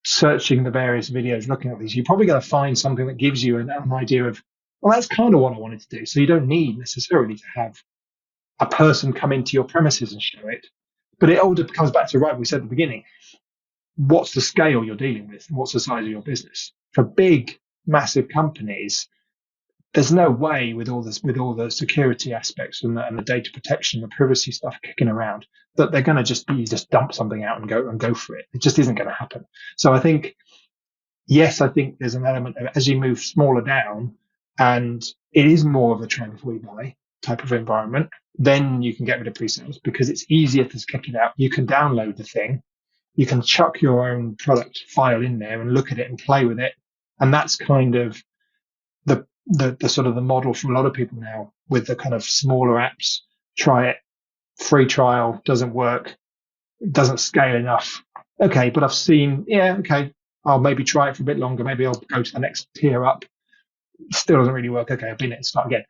searching the various videos, looking at these, you're probably going to find something that gives you an idea of, well, that's kind of what I wanted to do. So you don't need necessarily to have a person come into your premises and show it. But it all comes back to, right, we said at the beginning, what's the scale you're dealing with? What's the size of your business? For big, massive companies, there's no way with all the security aspects and the data protection, the privacy stuff kicking around, that they're going to just dump something out and go for it. It just isn't going to happen. So I think there's an element of, as you move smaller down, and it is more of a try before you buy type of environment, then you can get rid of pre-sales because it's easier to kick it out. You can download the thing, you can chuck your own product file in there and look at it and play with it, and that's kind of the sort of the model from a lot of people now with the kind of smaller apps. Try it, free trial, doesn't work, doesn't scale enough. Okay, but I've seen, okay, I'll maybe try it for a bit longer. Maybe I'll go to the next tier up. Still doesn't really work. Okay, I've been it and start again.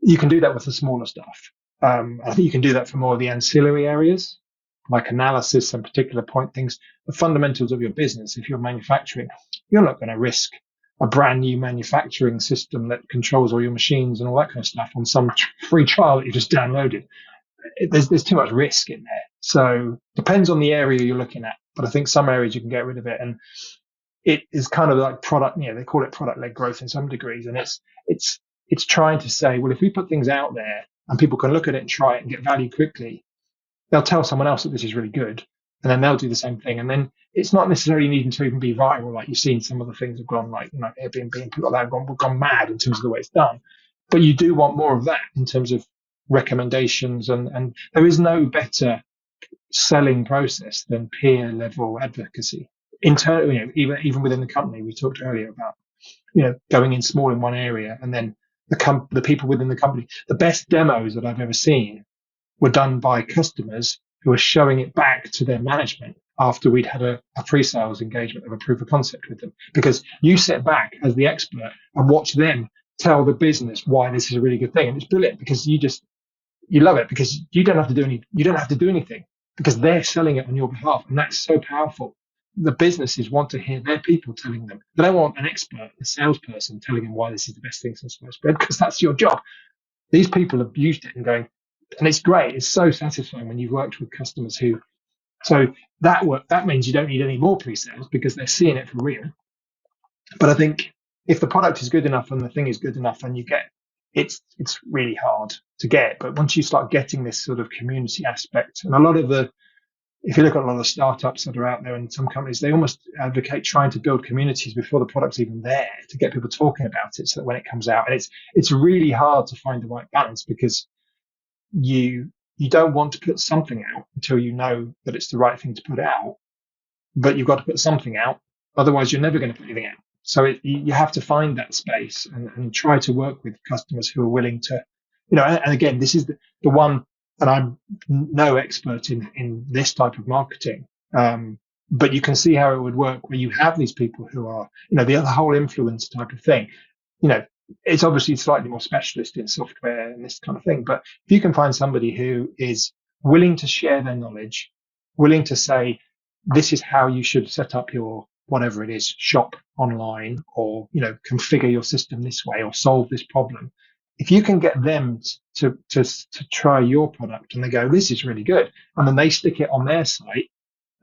You can do that with the smaller stuff. I think you can do that for more of the ancillary areas, like analysis and particular point things, the fundamentals of your business. If you're manufacturing, you're not going to risk a brand new manufacturing system that controls all your machines and all that kind of stuff on some free trial that you just downloaded. There's too much risk in there. So depends on the area you're looking at. But I think some areas you can get rid of it, and it is kind of like product. They call it product-led growth in some degrees, and it's trying to say, well, if we put things out there and people can look at it and try it and get value quickly, they'll tell someone else that this is really good, and then they'll do the same thing. And then it's not necessarily needing to even be viral, like you've seen some of the things have gone, like Airbnb and people like that have gone mad in terms of the way it's done. But you do want more of that in terms of recommendations, and there is no better selling process than peer level advocacy. Internally, even within the company, we talked earlier about going in small in one area, and then the people within the company. The best demos that I've ever seen were done by customers who were showing it back to their management after we'd had a pre-sales engagement of a proof of concept with them. Because you sit back as the expert and watch them tell the business why this is a really good thing, and it's brilliant because you love it because you don't have to do anything because they're selling it on your behalf, and that's so powerful. The businesses want to hear their people telling them. They don't want an expert, a salesperson, telling them why this is the best thing since sliced bread, because that's your job. These people have used it and going, and it's great. It's so satisfying when you've worked with customers who. So that means you don't need any more pre-sales because they're seeing it for real. But I think if the product is good enough and the thing is good enough, and you get it's really hard to get. But once you start getting this sort of community aspect, and if you look at a lot of the startups that are out there and some companies, they almost advocate trying to build communities before the product's even there to get people talking about it so that when it comes out, and it's really hard to find the right balance because you don't want to put something out until you know that it's the right thing to put out, but you've got to put something out. Otherwise, you're never going to put anything out. So you have to find that space and try to work with customers who are willing to, and again, this is the one, and I'm no expert in this type of marketing, but you can see how it would work where you have these people who are, the whole influence type of thing. It's obviously slightly more specialist in software and this kind of thing, but if you can find somebody who is willing to share their knowledge, willing to say, this is how you should set up your whatever it is, shop online, or, configure your system this way or solve this problem. If you can get them to try your product and they go, this is really good, and then they stick it on their site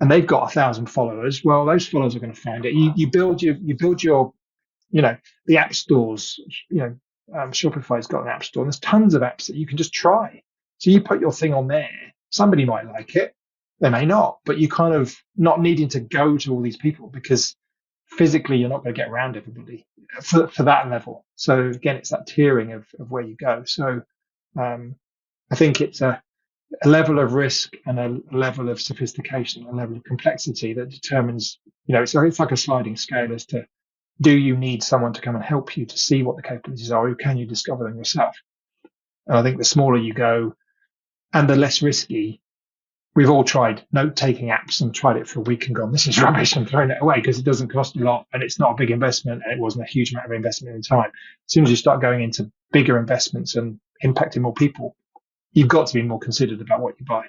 and they've got 1,000 followers, well, those followers are going to find it. You build your, the app stores, Shopify's got an app store and there's tons of apps that you can just try. So you put your thing on there, somebody might like it, they may not, but you kind of not needing to go to all these people because physically you're not going to get around everybody for that level. So again, it's that tiering of where you go. So I think it's a level of risk and a level of sophistication, a level of complexity that determines, it's like a sliding scale as to, do you need someone to come and help you to see what the capabilities are, or can you discover them yourself? And I think the smaller you go and the less risky. We've all tried note-taking apps and tried it for a week and gone, this is rubbish, and thrown it away because it doesn't cost a lot and it's not a big investment and it wasn't a huge amount of investment in time. As soon as you start going into bigger investments and impacting more people, you've got to be more considered about what you buy,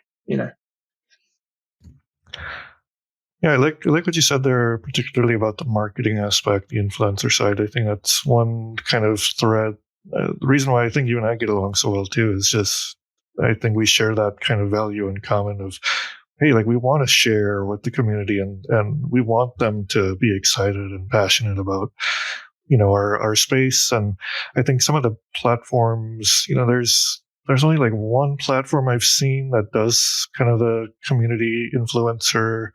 Yeah, I like what you said there, particularly about the marketing aspect, the influencer side. I think that's one kind of thread. The reason why I think you and I get along so well too is just I think we share that kind of value in common of, hey, like we want to share with the community and we want them to be excited and passionate about, our space. And I think some of the platforms, there's only like one platform I've seen that does kind of the community influencer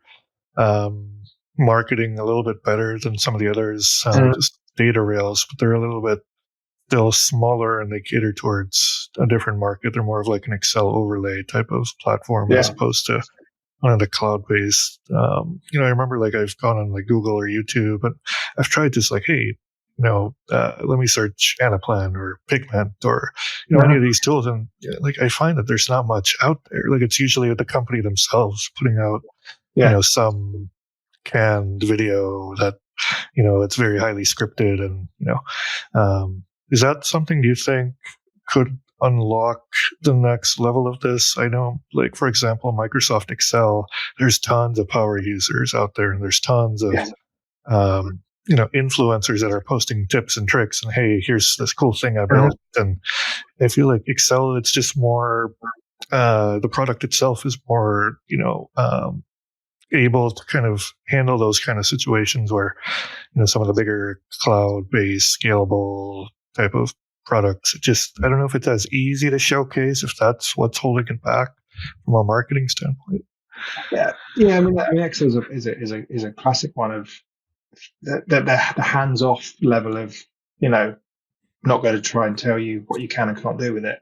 marketing a little bit better than some of the others, just data rails, but they're a little bit still smaller and they cater towards a different market. They're more of like an Excel overlay type of platform as opposed to one of the cloud-based. I remember like I've gone on like Google or YouTube, but I've tried just like, hey, let me search Anaplan or Pigment or any of these tools, and like I find that there's not much out there. Like it's usually the company themselves putting out some canned video that it's very highly scripted, and is that something do you think could unlock the next level of this? I know, like, for example, Microsoft Excel, there's tons of power users out there and there's tons of influencers that are posting tips and tricks and, hey, here's this cool thing I built. And I feel like Excel, it's just more, the product itself is more, able to kind of handle those kind of situations where, some of the bigger cloud-based scalable type of products, I don't know if it's as easy to showcase, if that's what's holding it back from a marketing standpoint. Yeah. I mean, Excel is a classic one of the hands-off level of, not going to try and tell you what you can and can't do with it,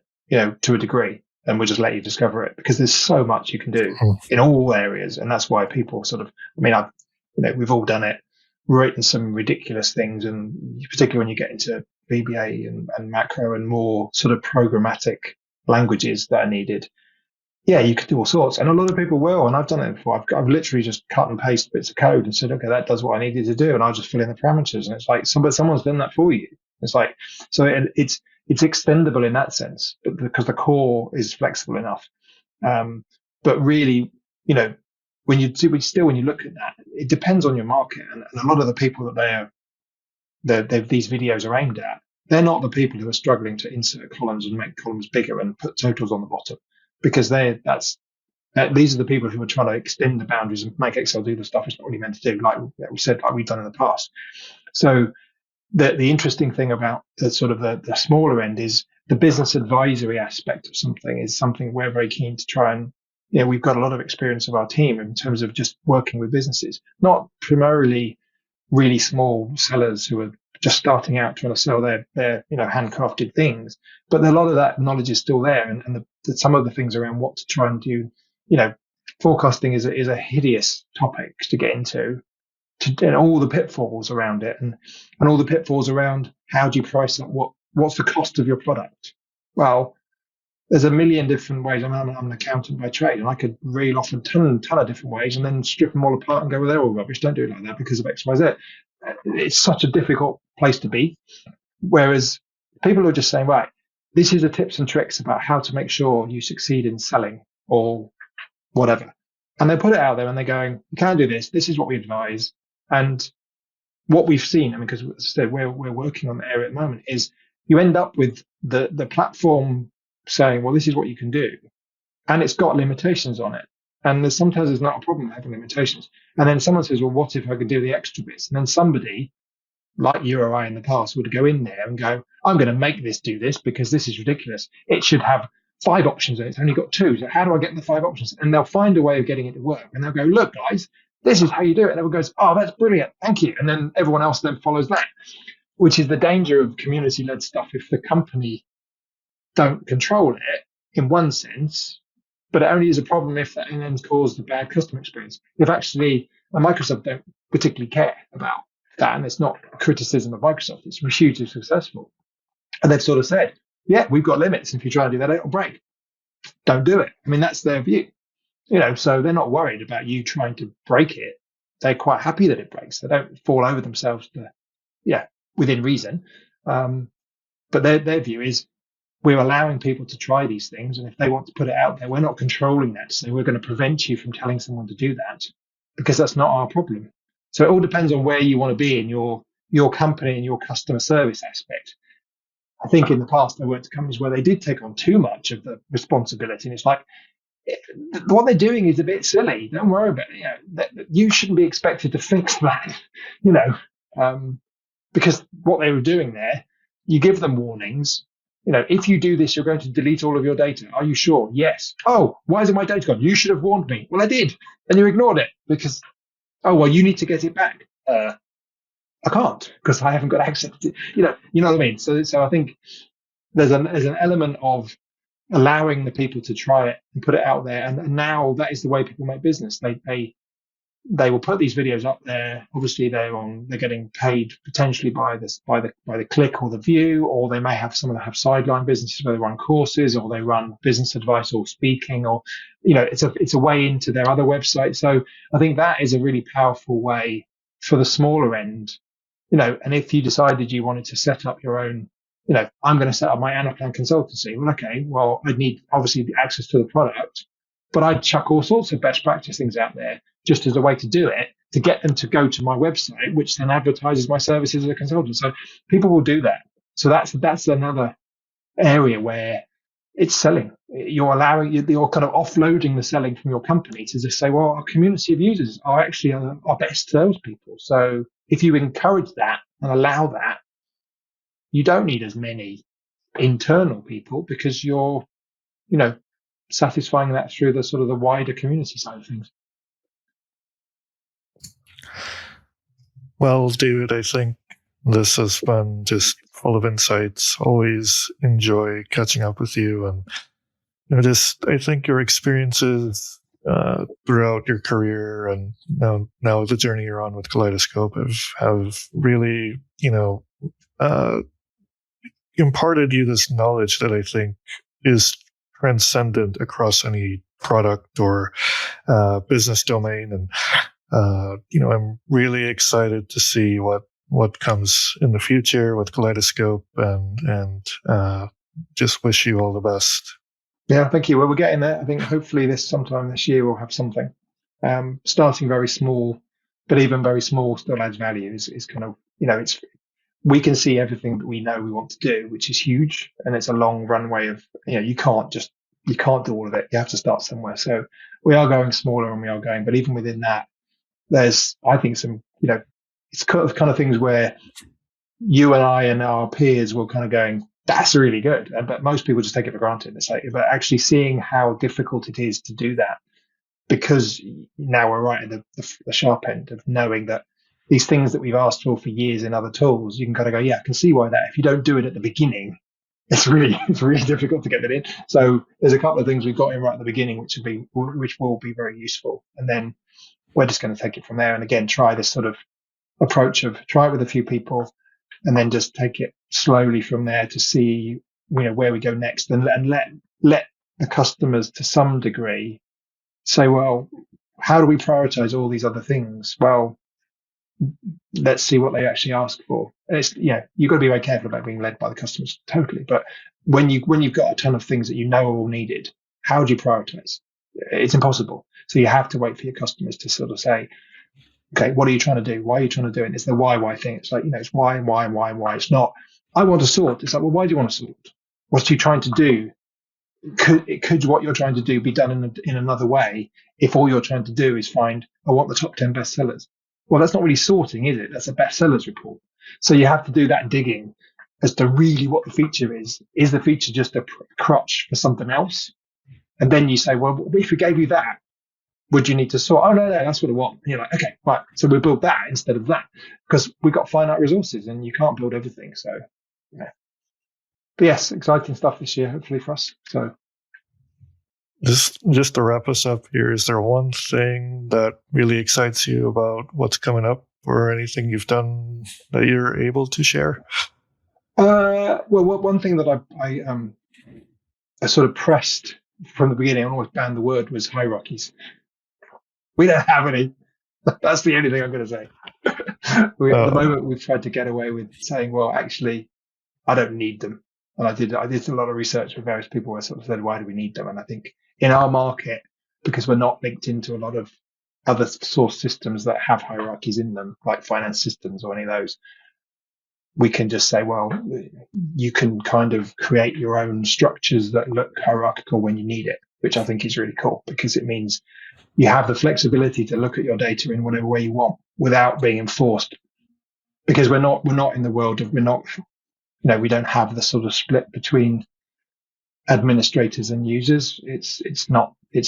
to a degree, and we'll just let you discover it, because there's so much you can do in all areas, and that's why people sort of, we've all done it, written some ridiculous things, and particularly when you get into VBA and macro and more sort of programmatic languages that are needed. Yeah, you could do all sorts, and a lot of people will, and I've done it before. I've literally just cut and paste bits of code and said, okay, that does what I needed to do, and I'll just fill in the parameters, and it's like someone's done that for you. It's like, so it's extendable in that sense, because the core is flexible enough. But really, when you look at that, it depends on your market, and a lot of the people that these videos are aimed at, they're not the people who are struggling to insert columns and make columns bigger and put totals on the bottom, because these are the people who are trying to extend the boundaries and make Excel do the stuff it's not really meant to do, like we said, like we've done in the past. So the interesting thing about the sort of the smaller end is the business advisory aspect of something is something we're very keen to try and, we've got a lot of experience of our team in terms of just working with businesses, not primarily really small sellers who are just starting out trying to sell their handcrafted things, but a lot of that knowledge is still there, and some of the things around what to try and do. Forecasting is a hideous topic to get into, and all the pitfalls around it, and all the pitfalls around how do you price that? What's the cost of your product? Well, there's a million different ways. I'm an accountant by trade, and I could reel off a ton of different ways and then strip them all apart and go, well, they're all rubbish. Don't do it like that because of X, Y, Z. It's such a difficult place to be. Whereas people are just saying, right, this is the tips and tricks about how to make sure you succeed in selling or whatever. And they put it out there and they're going, you can do this. This is what we advise. And what we've seen, because as I said, we're working on the area at the moment, is you end up with the platform saying, well, this is what you can do. And it's got limitations on it. And sometimes there's not a problem having limitations. And then someone says, well, what if I could do the extra bits? And then somebody, like you or I in the past, would go in there and go, I'm going to make this do this because this is ridiculous. It should have 5 options and it's only got 2. So how do I get the 5 options? And they'll find a way of getting it to work. And they'll go, look, guys, this is how you do it. And everyone goes, oh, that's brilliant. Thank you. And then everyone else then follows that, which is the danger of community-led stuff. If the company don't control it in one sense, but it only is a problem if that then causes a bad customer experience. If actually, Microsoft don't particularly care about that, and it's not a criticism of Microsoft, it's hugely successful. And they've sort of said, yeah, we've got limits. If you try to do that, it'll break. Don't do it. I mean, that's their view. So they're not worried about you trying to break it. They're quite happy that it breaks. They don't fall over themselves within reason. But their view is, we're allowing people to try these things, and if they want to put it out there, we're not controlling that. So we're going to prevent you from telling someone to do that, because that's not our problem. So it all depends on where you want to be in your company and your customer service aspect. I think in the past I worked at companies where they did take on too much of the responsibility, and it's like, what they're doing is a bit silly. Don't worry about it. You shouldn't be expected to fix that, because what they were doing there, you give them warnings. If you do this, you're going to delete all of your data. Are you sure? Yes. Oh, why isn't my data gone? You should have warned me. Well, I did. And you ignored it because, oh, well, you need to get it back. I can't because I haven't got access to, you know what I mean? So I think there's an element of allowing the people to try it and put it out there. And now that is the way people make business. They will put these videos up there. Obviously, they're getting paid potentially by the click or the view, or they may have some of them have sideline businesses where they run courses or they run business advice or speaking, or it's a way into their other website. So I think that is a really powerful way for the smaller end. And if you decided you wanted to set up your own, I'm going to set up my Anaplan consultancy. Well, okay, well, I'd need obviously the access to the product, but I'd chuck all sorts of best practice things out there just as a way to do it. to get them to go to my website, which then advertises my services as a consultant. So people will do that. So that's another area where it's selling. You're kind of offloading the selling from your company to just say, well, our community of users are actually our best salespeople. So if you encourage that and allow that, you don't need as many internal people because you're, satisfying that through the sort of the wider community side of things. Well, David, I think this has been just full of insights. Always enjoy catching up with you, and I think your experiences throughout your career and now the journey you're on with Kaleidoscope have really imparted you this knowledge that I think is transcendent across any product or business domain. And I'm really excited to see what comes in the future with Kaleidoscope, and just wish you all the best. Yeah, thank you. Well, we're getting there. I think hopefully sometime this year we'll have something. Starting very small, but even very small still adds value. Is kind of we can see everything that we know we want to do, which is huge, and it's a long runway of you can't do all of it. You have to start somewhere. So we are going smaller, and we are going, but even within that, there's I think some it's kind of things where you and I and our peers will kind of going, that's really good. But most people just take it for granted. It's like, but actually seeing how difficult it is to do that, because now we're right at the sharp end of knowing that these things that we've asked for years in other tools, you can kind of go, yeah, I can see why that. If you don't do it at the beginning, it's really difficult to get it in. So there's a couple of things we've got in right at the beginning, which will be very useful. And then we're just going to take it from there. And again, try this sort of approach of try it with a few people, and then just take it slowly from there to see where we go next, and let the customers to some degree say, well, how do we prioritize all these other things? Well, let's see what they actually ask for. And it's you've got to be very careful about being led by the customers, totally. But when you've got a ton of things that are all needed, how do you prioritize? It's impossible. So you have to wait for your customers to sort of say, okay, what are you trying to do? Why are you trying to do it? And it's the why thing. It's like, it's why. It's not, I want to sort. It's like, well, why do you want to sort? What are you trying to do? Could what you're trying to do be done in another way if all you're trying to do is find, I want the top 10 bestsellers? Well, that's not really sorting, is it? That's a bestsellers report. So you have to do that digging as to really what the feature is. Is the feature just a crutch for something else? And then you say, well, if we gave you that, would you need to sort? Oh, no, that's what I want. And you're like, okay, right. So we'll build that instead of that, because we've got finite resources and you can't build everything. So, yeah. But yes, exciting stuff this year, hopefully for us. So, just to wrap us up here, is there one thing that really excites you about what's coming up, or anything you've done that you're able to share? Well, one thing that I sort of pressed from the beginning, I always banned the word, was hierarchies. We don't have any. That's the only thing I'm going to say. At the moment, we've tried to get away with saying, well, actually, I don't need them. And I did a lot of research with various people where I sort of said, why do we need them? And I think in our market, because we're not linked into a lot of other source systems that have hierarchies in them, like finance systems or any of those, we can just say, well, you can kind of create your own structures that look hierarchical when you need it, which I think is really cool, because it means you have the flexibility to look at your data in whatever way you want without being enforced. Because we're not in the world of, we don't have the sort of split between administrators and users. It's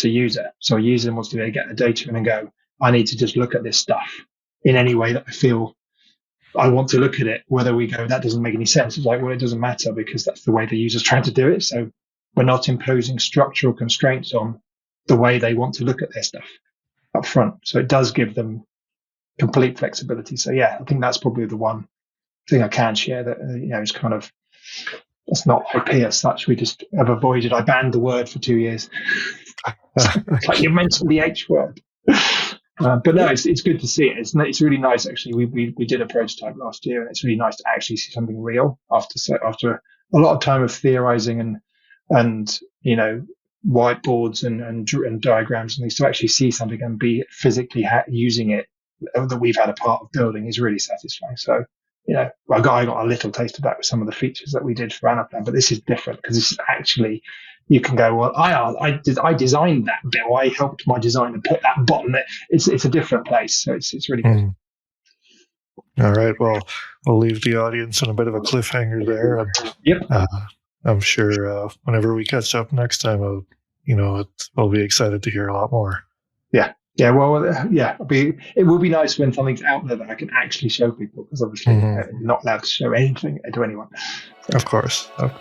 a user. So a user wants to be able to get the data in and go, I need to just look at this stuff in any way that I feel I want to look at it. Whether we go, that doesn't make any sense. It's like, well, it doesn't matter, because that's the way the user's trying to do it. So we're not imposing structural constraints on the way they want to look at their stuff up front. So it does give them complete flexibility. So yeah, I think that's probably the one thing I can share that, is kind of, that's not IP as such. We just have avoided, I banned the word for 2 years. Like you mentioned the H word. But no, it's good to see it. It's really nice, actually. We did a prototype last year, and it's really nice to actually see something real after a lot of time of theorizing and whiteboards and diagrams and things, to actually see something and be physically using it that we've had a part of building is really satisfying. So, I got a little taste of that with some of the features that we did for Anaplan, but this is different because this is actually, you can go, well, I designed that bit, or I helped my designer put that button there. It's a different place. So it's really good. All right. Well, we'll leave the audience on a bit of a cliffhanger there. And, Yep. I'm sure whenever we catch up next time, we'll be excited to hear a lot more. Yeah. Yeah. Well, it will be nice when something's out there that I can actually show people, because obviously I'm not allowed to show anything to anyone. So. Of course. All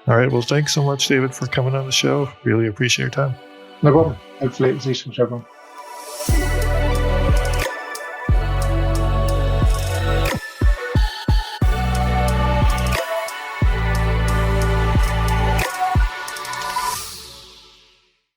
right. Well, thanks so much, David, for coming on the show. Really appreciate your time. No problem. Hopefully it was useful to everyone.